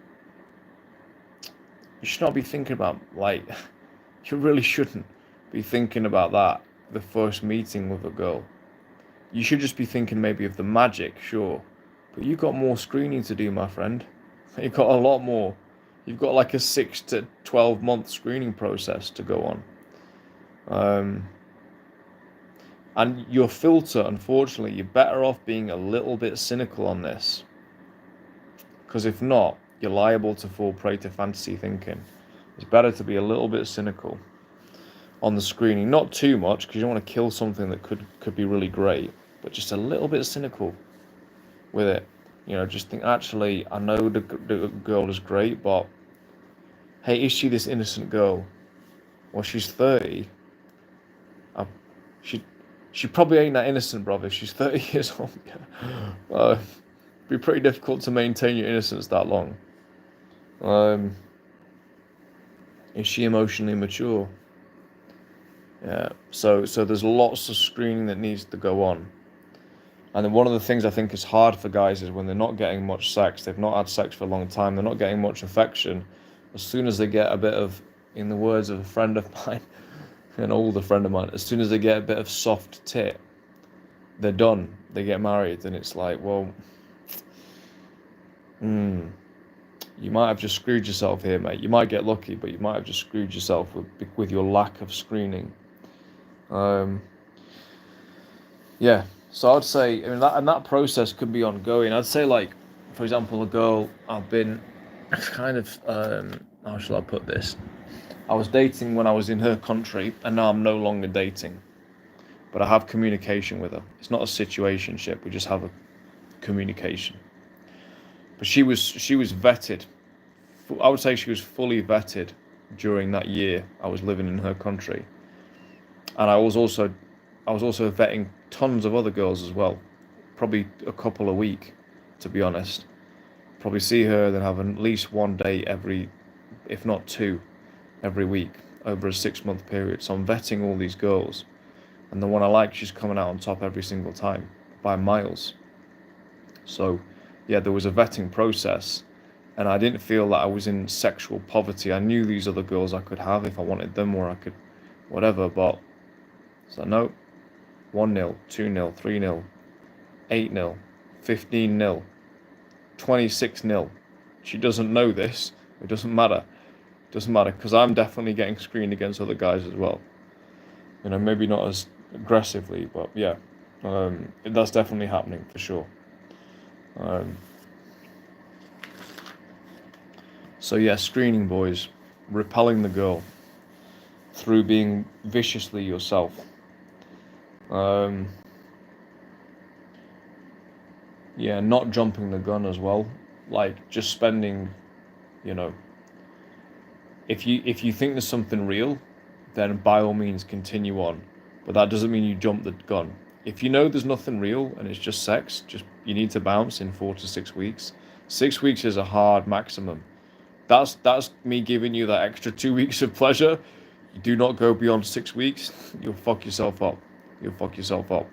you should not be thinking about, like, you really shouldn't be thinking about that the first meeting with a girl. You should just be thinking maybe of the magic, sure, but you've got more screening to do, my friend. You've got a lot more. You've got like a 6 to 12 month screening process to go on. And your filter, unfortunately, you're better off being a little bit cynical on this. Because if not, you're liable to fall prey to fantasy thinking. It's better to be a little bit cynical on the screening. Not too much, because you don't want to kill something that could be really great, but just a little bit cynical with it. You know, just think, actually, I know the girl is great, but hey, is she this innocent girl? Well, she's 30. She probably ain't that innocent, brother. If she's 30 years old, it'd be pretty difficult to maintain your innocence that long. Is she emotionally mature? Yeah. So there's lots of screening that needs to go on. And then one of the things I think is hard for guys is when they're not getting much sex, they've not had sex for a long time, they're not getting much affection. As soon as they get a bit of, in the words of a friend of mine, an older friend of mine, as soon as they get a bit of soft tit, they're done. They get married, and it's like, well, you might have just screwed yourself here, mate. You might get lucky, but you might have just screwed yourself with your lack of screening. Yeah. So I'd say, I mean, that process could be ongoing. I'd say, like, for example, a girl I've been kind of, how shall I put this? I was dating when I was in her country, and now I'm no longer dating. But I have communication with her. It's not a situationship. We just have a communication. But she was vetted. I would say she was fully vetted during that year I was living in her country. And I was also vetting tons of other girls as well. Probably a couple a week, to be honest. Probably see her, then have at least one date if not 2, every week over a 6-month period. So I'm vetting all these girls. And the one I like, she's coming out on top every single time, by miles. So, yeah, there was a vetting process. And I didn't feel that I was in sexual poverty. I knew these other girls I could have if I wanted them, or I could whatever. But So no, 1-0, 2-0, 3-0, 8-0, 15-0, 26-0. She doesn't know this. It doesn't matter. It doesn't matter because I'm definitely getting screened against other guys as well. You know, maybe not as aggressively, but yeah, that's definitely happening for sure. So yeah, screening boys, repelling the girl through being viciously yourself. Yeah, not jumping the gun as well. Like just spending, you know, if you think there's something real, then by all means continue on. But that doesn't mean you jump the gun. If you know there's nothing real and it's just sex, just you need to bounce in 4 to 6 weeks. 6 weeks is a hard maximum. That's me giving you that extra 2 weeks of pleasure. You do not go beyond 6 weeks. You'll fuck yourself up. You'll fuck yourself up.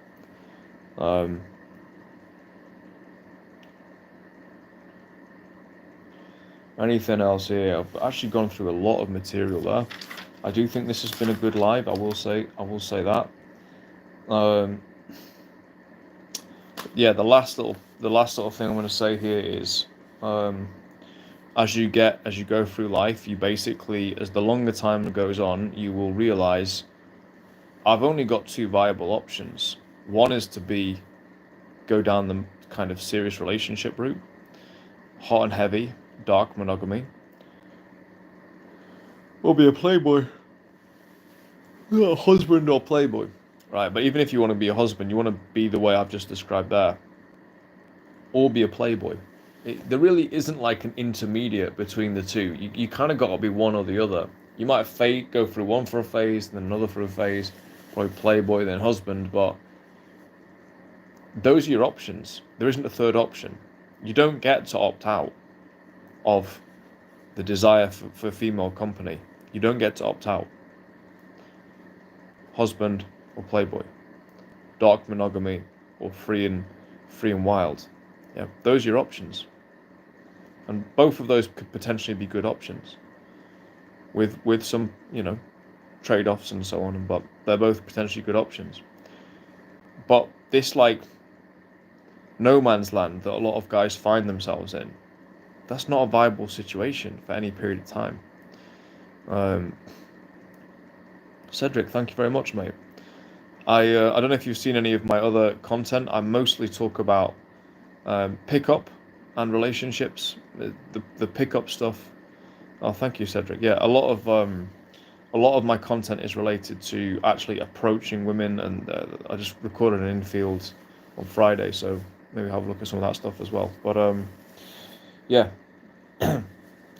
Anything else here? I've actually gone through a lot of material there. I do think this has been a good live. I will say that. Yeah, the last little thing I'm going to say here is, as you go through life, you basically, as the longer time goes on, you will realize I've only got two viable options. One is to go down the kind of serious relationship route, hot and heavy, dark monogamy, or be a playboy, a husband or playboy, right? But even if you want to be a husband, you want to be the way I've just described there, or be a playboy. There really isn't like an intermediate between the two. You kind of got to be one or the other. You might go through one for a phase, then another for a phase, probably playboy, then husband, but those are your options. There isn't a third option. You don't get to opt out of the desire for female company. You don't get to opt out. Husband or playboy, dark monogamy or free and wild. Yeah, those are your options. And both of those could potentially be good options, with some, you know, trade-offs and so on. But they're both potentially good options. But this like no man's land that a lot of guys find themselves in, that's not a viable situation for any period of time. Cedric, thank you very much, mate. I don't know if you've seen any of my other content. I mostly talk about pickup and relationships, the pickup stuff. Oh, thank you, Cedric. Yeah, a lot of my content is related to actually approaching women, and I just recorded an infield on Friday, so maybe have a look at some of that stuff as well. But yeah,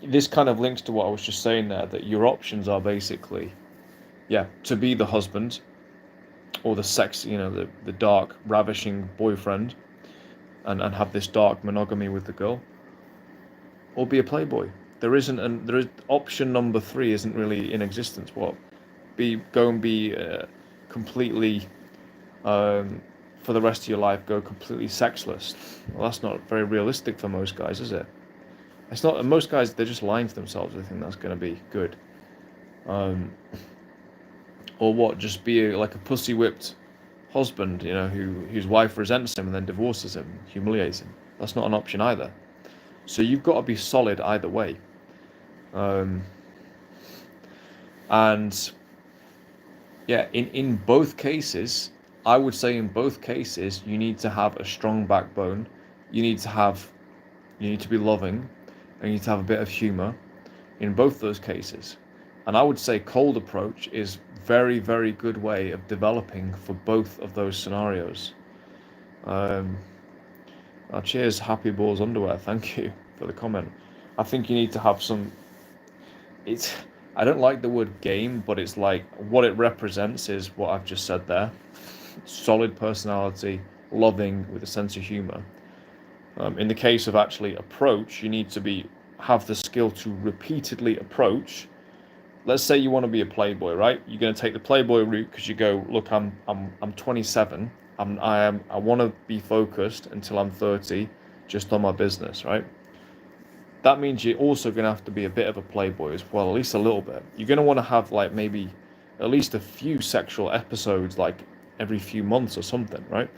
this kind of links to what I was just saying there, that your options are basically, yeah, to be the husband or the sex, you know, the dark, ravishing boyfriend, and have this dark monogamy with the girl, or be a playboy. There is option number 3 isn't really in existence. What? Go and be completely, for the rest of your life, go completely sexless. Well, that's not very realistic for most guys, is it? It's not. Most guys, they're just lying to themselves. They think that's going to be good. Or what? Just be like a pussy whipped husband, you know, whose wife resents him and then divorces him, humiliates him. That's not an option either. So you've got to be solid either way. And yeah, in both cases, I would say in both cases, you need to have a strong backbone. You need to be loving, and you need to have a bit of humor in both those cases. And I would say cold approach is very, very good way of developing for both of those scenarios. Cheers, Happy Balls Underwear. Thank you for the comment. I think you need to have some. I don't like the word game, but it's like what it represents is what I've just said there. Solid personality, loving with a sense of humor. In the case of actually approach, you need to have the skill to repeatedly approach. Let's say you want to be a playboy, right? You're going to take the playboy route because you go, look, I'm 27. I want to be focused until I'm 30, just on my business, right? That means you're also going to have to be a bit of a playboy as well, at least a little bit. You're going to want to have like maybe at least a few sexual episodes, like every few months or something, right?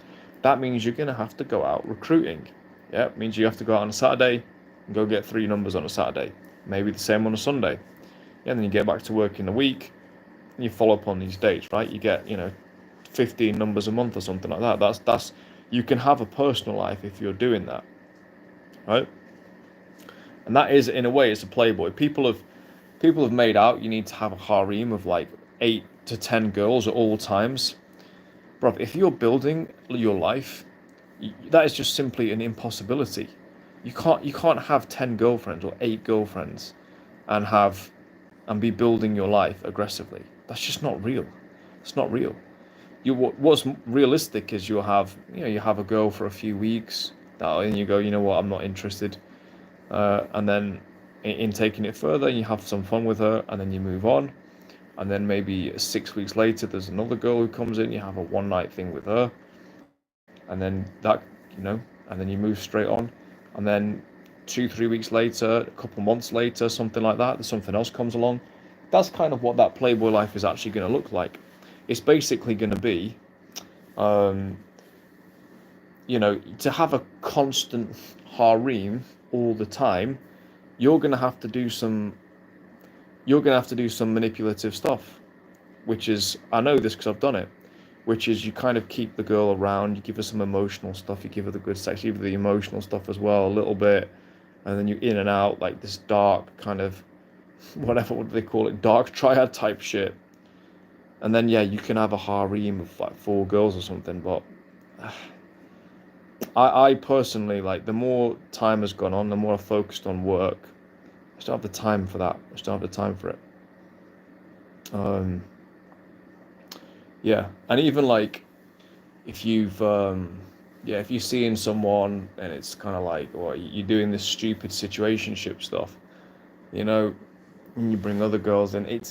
That means you're gonna have to go out recruiting. Yeah, it means you have to go out on a Saturday and go get 3 numbers on a Saturday, maybe the same on a Sunday. Yeah, and then you get back to work in a week and you follow up on these dates, right? You get, 15 numbers a month or something like that. That's you can have a personal life if you're doing that, right? And that is, in a way, it's a playboy. People have made out you need to have a harem of like 8 to 10 girls at all times. Bro, if you're building your life, that is just simply an impossibility. You can't have 10 girlfriends or 8 girlfriends and be building your life aggressively. That's just not real. It's not real. What's realistic is you have a girl for a few weeks, and you go, you know what, I'm not interested, and then in taking it further, you have some fun with her, and then you move on, and then maybe 6 weeks later, there's another girl who comes in, you have a one night thing with her, and then and then you move straight on, and then 2-3 weeks later, a couple months later, something like that, something else comes along. That's kind of what that playboy life is actually going to look like. It's basically going to be, to have a constant harem all the time. You're going to have to do some manipulative stuff, which is, I know this because I've done it, which is you kind of keep the girl around, you give her some emotional stuff, you give her the good sex, you give her the emotional stuff as well a little bit, and then you're in and out like this dark kind of whatever, what do they call it, dark triad type shit. And then yeah, you can have a harem of like 4 girls or something, but I personally, like, the more time has gone on, the more I've focused on work. I just don't have the time for that. I just don't have the time for it. Yeah, and even like if if you're seeing someone and it's kind of like, or you're doing this stupid situationship stuff, and you bring other girls in,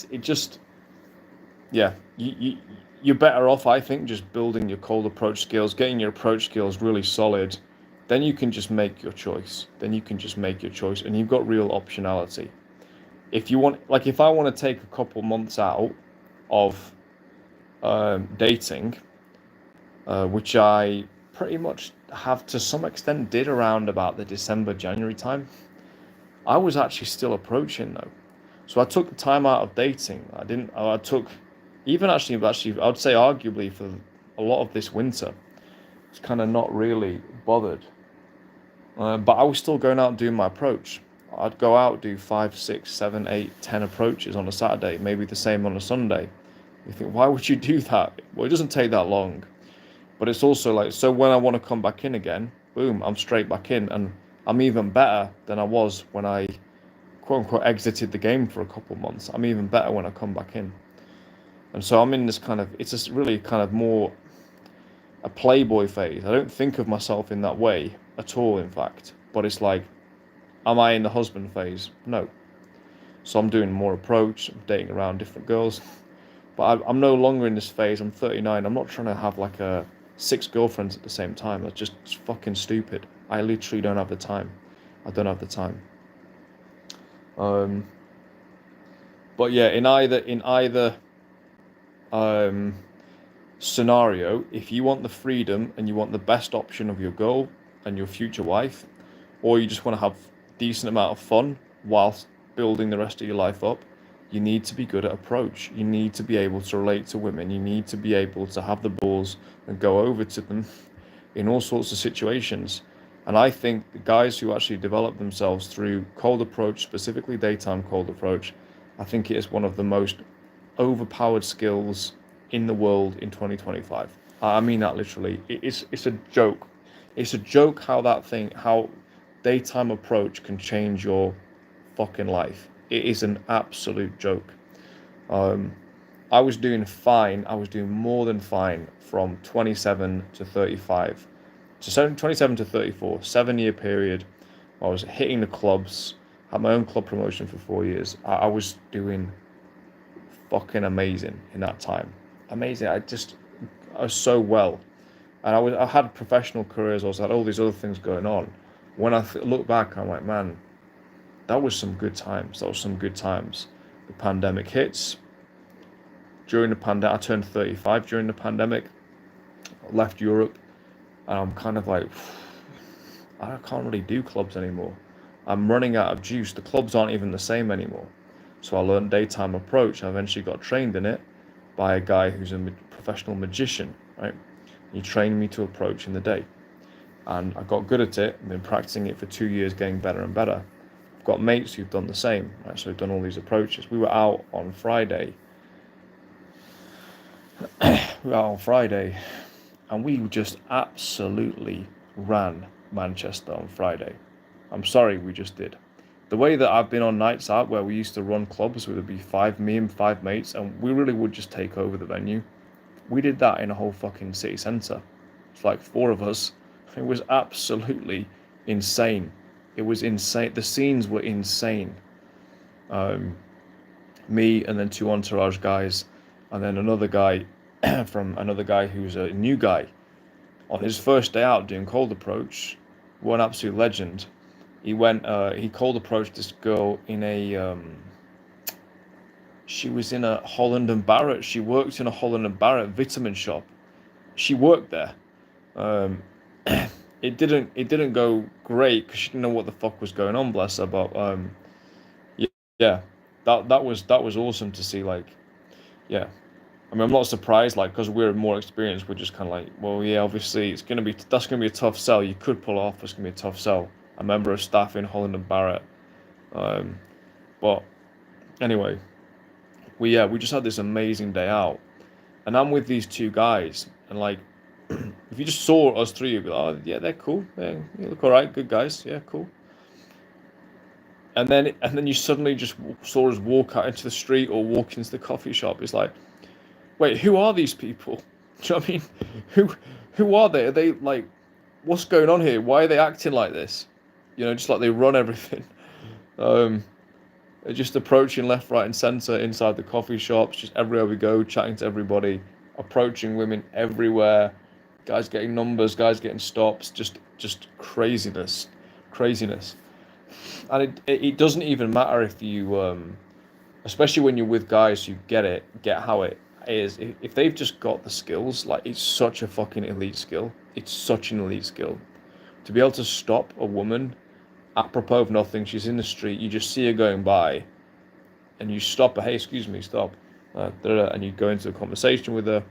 yeah, you're better off, I think, just building your cold approach skills, getting your approach skills really solid. Then you can just make your choice. And you've got real optionality. If you want, like, if I want to take a couple months out of dating, which I pretty much have to some extent did around about the December, January time, I was actually still approaching though. So I took the time out of dating. I took, even actually, I'd say arguably for a lot of this winter, it's kind of not really bothered. But I was still going out and doing my approach. I'd go out, do 5, 6, 7, 8, 10 approaches on a Saturday, maybe the same on a Sunday. You think, why would you do that? Well, it doesn't take that long. But it's also like, so when I want to come back in again, boom, I'm straight back in. And I'm even better than I was when I, quote unquote, exited the game for a couple months. I'm even better when I come back in. And so I'm in this kind of, it's just really kind of more a playboy phase. I don't think of myself in that way at all, in fact. But it's like, am I in the husband phase? No. So I'm doing more approach, I'm dating around different girls. But I'm no longer in this phase. I'm 39. I'm not trying to have like 6 girlfriends at the same time. That's just fucking stupid. I literally don't have the time. I don't have the time. But yeah, in either scenario, if you want the freedom and you want the best option of your girl and your future wife, or you just want to have decent amount of fun whilst building the rest of your life up, you need to be good at approach. You need to be able to relate to women. You need to be able to have the balls and go over to them in all sorts of situations. And I think the guys who actually develop themselves through cold approach, specifically daytime cold approach, I think it is one of the most overpowered skills in the world in 2025. I mean that literally. It's a joke. It's a joke how daytime approach can change your fucking life. It is an absolute joke. I was doing fine. I was doing more than fine from 27 to 35. So 27 to 34, 7-year period. I was hitting the clubs, had my own club promotion for 4 years. I was doing fucking amazing in that time. Amazing. I was so well. And I had professional careers, I had all these other things going on. When I look back, I'm like, man, that was some good times. The pandemic hits. during the pandemic. I turned 35 during the pandemic, left Europe, and I'm kind of like, I can't really do clubs anymore. I'm running out of juice. The clubs aren't even the same anymore. So I learned daytime approach. I eventually got trained in it by a guy who's a professional magician, right? He trained me to approach in the day. And I got good at it. I've been practicing it for 2 years, getting better and better. I've got mates who've done the same, right? So we've done all these approaches. We were out on Friday. And we just absolutely ran Manchester on Friday. I'm sorry, we just did. The way that I've been on nights out where we used to run clubs, where there'd be me and five mates, and we really would just take over the venue. We did that in a whole fucking city centre. It's like 4 of us. It was absolutely insane. It was insane. The scenes were insane. Me and then 2 entourage guys, and then another guy from another guy who's a new guy on his first day out doing cold approach. One absolute legend. He cold approached this girl in a she was in a Holland and Barrett. She worked in a Holland and Barrett vitamin shop. She worked there. It didn't go great because she didn't know what the fuck was going on, bless her. But yeah, that was awesome to see. Like, yeah, I mean, I'm not surprised. Like, because we're more experienced, we're just kind of like, well, yeah, obviously that's gonna be a tough sell. You could pull off, it's gonna be a tough sell. A member of staff in Holland and Barrett, but anyway, we just had this amazing day out, and I'm with these 2 guys, and like, if you just saw us 3, you'd be like, oh yeah, they're cool, they look all right, good guys, yeah, cool. And then you suddenly just saw us walk out into the street or walk into the coffee shop. It's like, wait, who are these people? Do you know what I mean? Who are they? Are they like, what's going on here? Why are they acting like this? You know, just like they run everything. They're just approaching left, right, and centre inside the coffee shops, just everywhere we go, chatting to everybody, approaching women everywhere, guys getting numbers, guys getting stops, just craziness. And it doesn't even matter if you, especially when you're with guys who get how it is. If they've just got the skills, like, it's such a fucking elite skill. It's such an elite skill. To be able to stop a woman apropos of nothing, she's in the street, you just see her going by, and you stop her, hey, excuse me, stop, and you go into a conversation with her.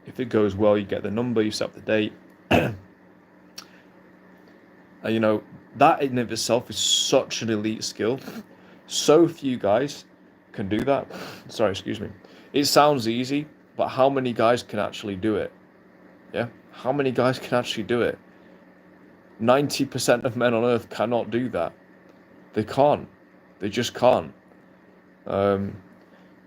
If it goes well, you get the number, you set up the date. And you know, that in and of itself is such an elite skill. So few guys can do that. Sorry, excuse me. It sounds easy, but how many guys can actually do it? Yeah, how many guys can actually do it? 90% of men on earth cannot do that. They can't. They just can't. And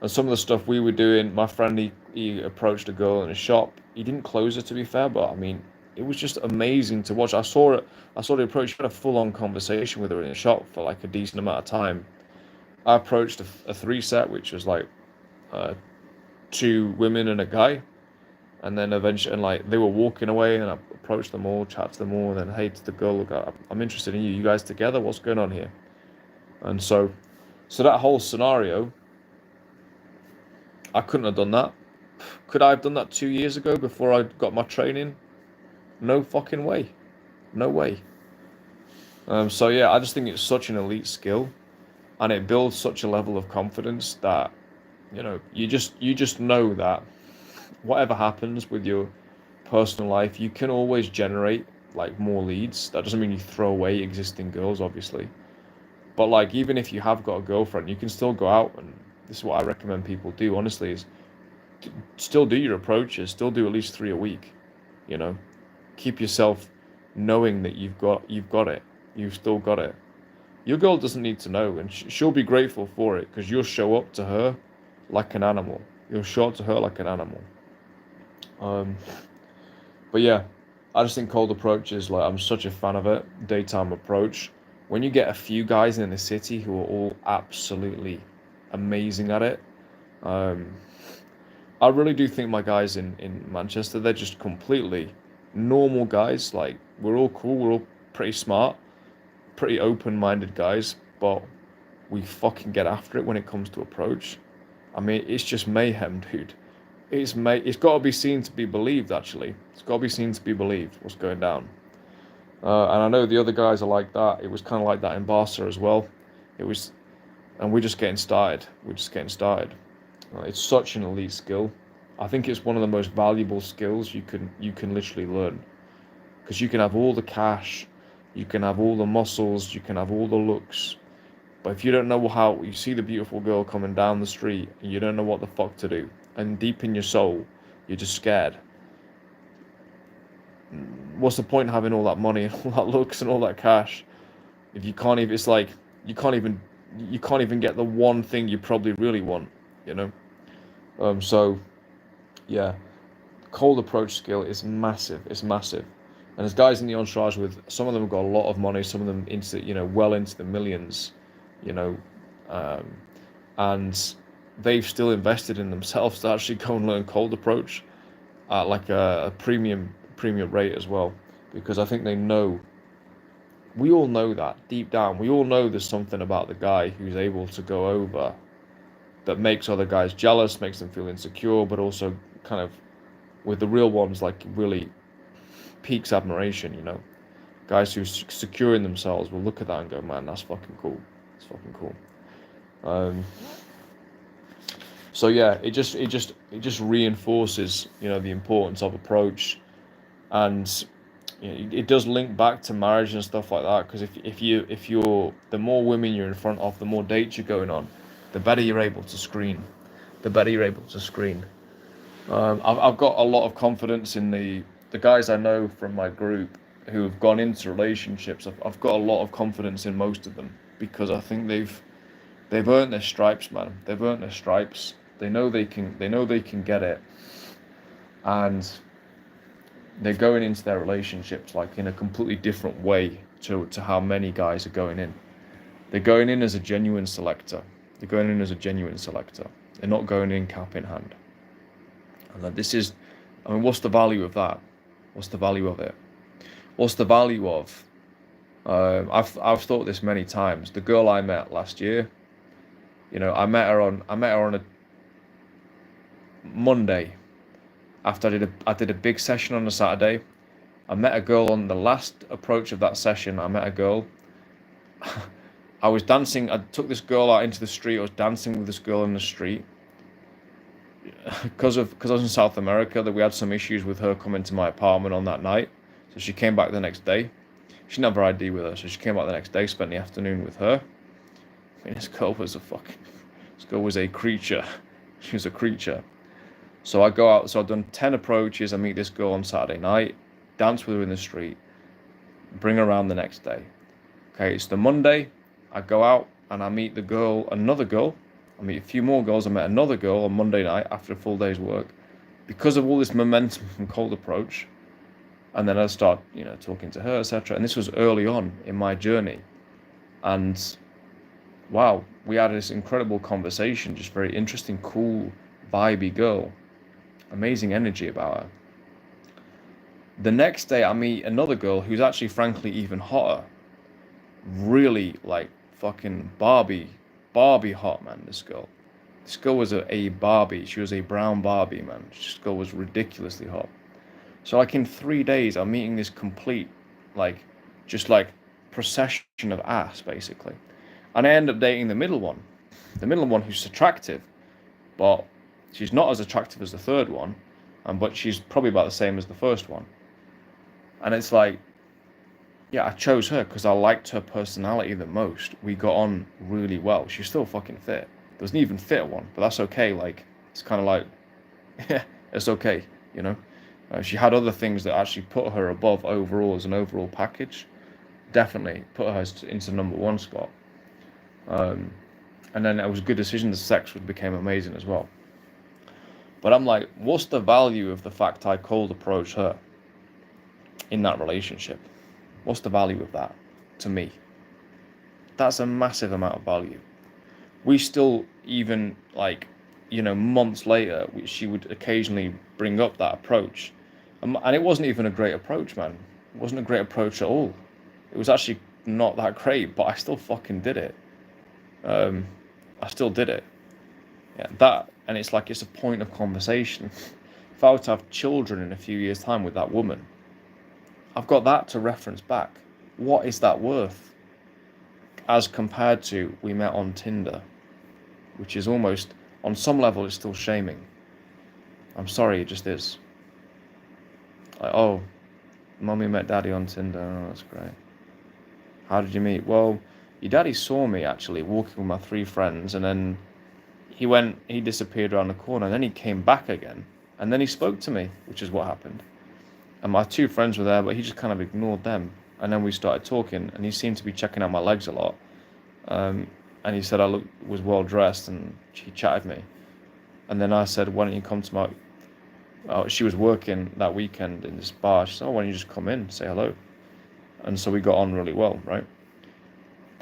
some of the stuff we were doing, my friend, he approached a girl in a shop. He didn't close her, to be fair, but I mean, it was just amazing to watch. I saw the approach. Had a full-on conversation with her in a shop for like a decent amount of time. I approached a 3-set, which was like 2 women and a guy. And then eventually, and like, they were walking away, and I approached them all, chatted to them all, and then, hey, to the girl, look, I'm interested in you. You guys together? What's going on here? And so that whole scenario, I couldn't have done that. Could I have done that 2 years ago before I got my training? No fucking way. No way. So yeah, I just think it's such an elite skill, and it builds such a level of confidence that, you know, you just know that whatever happens with your personal life, you can always generate like more leads. That doesn't mean you throw away existing girls, obviously, but like, even if you have got a girlfriend, you can still go out, and this is what I recommend people do, honestly, is still do your approaches, still do at least 3 a week. You know, keep yourself knowing that you've got it, you've still got it. Your girl doesn't need to know, and she'll be grateful for it, because you'll show up to her like an animal. You'll show up to her like an animal. But yeah, I just think cold approach is like, I'm such a fan of it. Daytime approach. When you get a few guys in the city who are all absolutely amazing at it, I really do think my guys in Manchester, they're just completely normal guys. Like, we're all cool, we're all pretty smart, pretty open-minded guys, but we fucking get after it when it comes to approach. I mean, it's just mayhem, dude. it's got to be seen to be believed. Actually, it's got to be seen to be believed what's going down. And I know the other guys are like that. It was kind of like that in Barca as well. It was, and we're just getting started. We're just getting started. It's such an elite skill. I think it's one of the most valuable skills you can literally learn, because you can have all the cash, you can have all the muscles, you can have all the looks, but if you don't know how, you see the beautiful girl coming down the street and you don't know what the fuck to do, and deep in your soul you're just scared, what's the point in having all that money and all that looks and all that cash if you can't even, it's like you can't even get the one thing you probably really want, you know? So yeah, cold approach skill is massive. It's massive. And there's guys in the entourage with, some of them have got a lot of money, some of them into, well into the millions, you know, and they've still invested in themselves to actually go and learn cold approach at like a premium rate as well, because I think they know, we all know that deep down, we all know there's something about the guy who's able to go over that makes other guys jealous, makes them feel insecure, but also kind of, with the real ones, like really piques admiration, guys who secure in themselves will look at that and go, man, that's fucking cool. It's fucking cool. So yeah, it just reinforces, the importance of approach, and it does link back to marriage and stuff like that. Because if you're the more women you're in front of, the more dates you're going on, the better you're able to screen. I've got a lot of confidence in the guys I know from my group who have gone into relationships. I've got a lot of confidence in most of them, because I think they've earned their stripes, man. They've earned their stripes. They know they can get it, and they're going into their relationships like in a completely different way to how many guys are going in. They're going in as a genuine selector. They're not going in cap in hand. And this is, what's the value of that? What's the value of it? What's the value of? I've thought this many times. The girl I met last year, I met her on a Monday. After I did a big session on a Saturday. I met a girl on the last approach of that session. I met a girl. I was dancing. I took this girl out into the street. I was dancing with this girl in the street. Because I was in South America, that we had some issues with her coming to my apartment on that night. So she came back the next day. She didn't have her ID with her, so she came back the next day, spent the afternoon with her. This girl was a creature. She was a creature. So I go out, so I've done 10 approaches, I meet this girl on Saturday night, dance with her in the street, bring her around the next day. Okay, it's the Monday, I go out and I meet another girl, I meet a few more girls, I met another girl on Monday night after a full day's work. Because of all this momentum from cold approach, and then I start, talking to her, etc. And this was early on in my journey. And wow, we had this incredible conversation, just very interesting, cool, vibey girl. Amazing energy about her. The next day I meet another girl who's actually frankly even hotter. Really like fucking Barbie hot, man, this girl. This girl was a Barbie. She was a brown Barbie, man. This girl was ridiculously hot. So like in 3 days I'm meeting this complete procession of ass, basically. And I end up dating the middle one who's attractive, but she's not as attractive as the third one, but she's probably about the same as the first one. And it's like, yeah, I chose her because I liked her personality the most. We got on really well. She's still fucking fit. There was an even fitter one, but that's okay. Like, it's kind of like, yeah, it's okay, She had other things that actually put her above overall as an overall package. Definitely put her into number one spot. And then it was a good decision. The sex became amazing as well. But I'm like, what's the value of the fact I cold approached her in that relationship? What's the value of that to me? That's a massive amount of value. We still, even months later, she would occasionally bring up that approach. And it wasn't even a great approach, man. It wasn't a great approach at all. It was actually not that great, but I still fucking did it. I still did it. Yeah, and it's like it's a point of conversation. If I were to have children in a few years' time with that woman, I've got that to reference back. What is that worth? As compared to we met on Tinder, which is almost, on some level, it's still shaming. I'm sorry, it just is. Like, oh, Mummy met Daddy on Tinder. Oh, that's great. How did you meet? Well, your daddy saw me actually walking with my 3 friends, and then he disappeared around the corner, and then he came back again, and then he spoke to me, which is what happened. And my 2 friends were there, but he just kind of ignored them. And then we started talking, and he seemed to be checking out my legs a lot. And he said I was well dressed, and he chatted me. And then I said, why don't you come to my... she was working that weekend in this bar. She said, oh, why don't you just come in, say hello? And so we got on really well, right?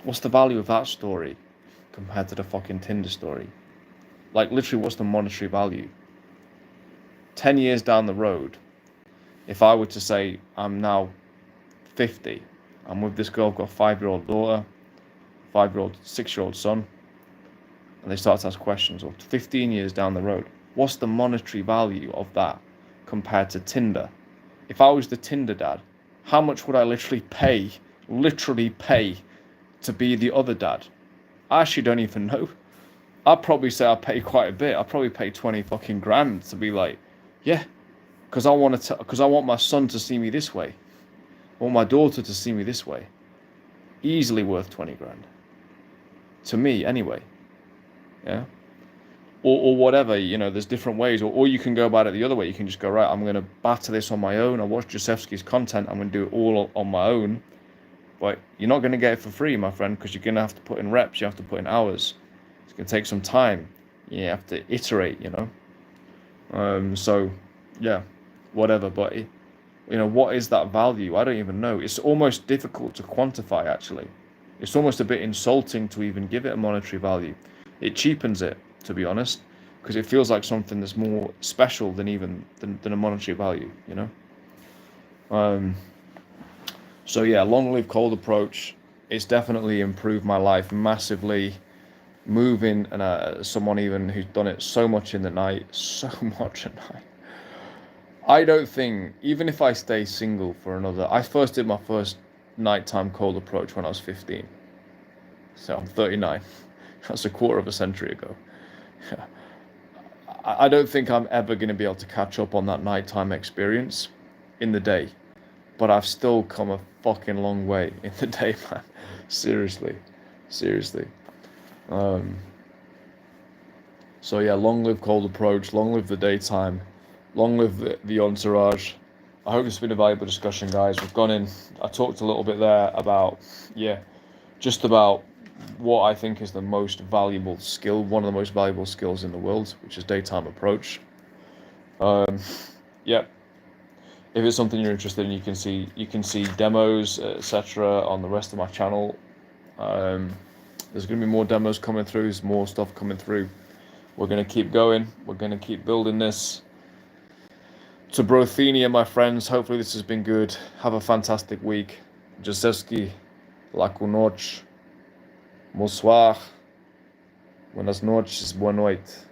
What's the value of that story compared to the fucking Tinder story? Like, literally, what's the monetary value? 10 years down the road, if I were to say I'm now 50, I'm with this girl, I've got a 5-year-old daughter, 5-year-old, 6-year-old son, and they start to ask questions, or 15 years down the road, what's the monetary value of that compared to Tinder? If I was the Tinder dad, how much would I literally pay to be the other dad? I actually don't even know. I'd probably say I'd pay quite a bit. I'd probably pay 20 fucking grand to be like, yeah, because I want my son to see me this way. I want my daughter to see me this way. Easily worth 20 grand. To me, anyway. Yeah. Or whatever, there's different ways. Or you can go about it the other way. You can just go, right, I'm going to batter this on my own. I watch Josefsky's content. I'm going to do it all on my own. But you're not going to get it for free, my friend, because you're going to have to put in reps. You have to put in hours. It's going to take some time. You have to iterate, So, yeah, whatever. But, what is that value? I don't even know. It's almost difficult to quantify, actually. It's almost a bit insulting to even give it a monetary value. It cheapens it, to be honest, because it feels like something that's more special than a monetary value, So yeah, long live cold approach. It's definitely improved my life massively. Moving and someone even who's done it so much in the night, I don't think, even if I stay single for another, I first did my first nighttime cold approach when I was 15. So I'm 39. That's a quarter of a century ago. I don't think I'm ever going to be able to catch up on that nighttime experience in the day. But I've still come a fucking long way in the day, man. Seriously. So yeah, long live cold approach, long live the daytime, long live the entourage. I hope it's been a valuable discussion, guys. We've gone in, I talked a little bit there about, just about what I think is the most valuable skill, one of the most valuable skills in the world, which is daytime approach. If it's something you're interested in, you can see demos, etc. on the rest of my channel. There's going to be more demos coming through, there's more stuff coming through. We're going to keep going. We're going to keep building this. To Brothenia, my friends, hopefully this has been good. Have a fantastic week. Josefsky, laku noc, bonsoir, buenas noches, boa noite.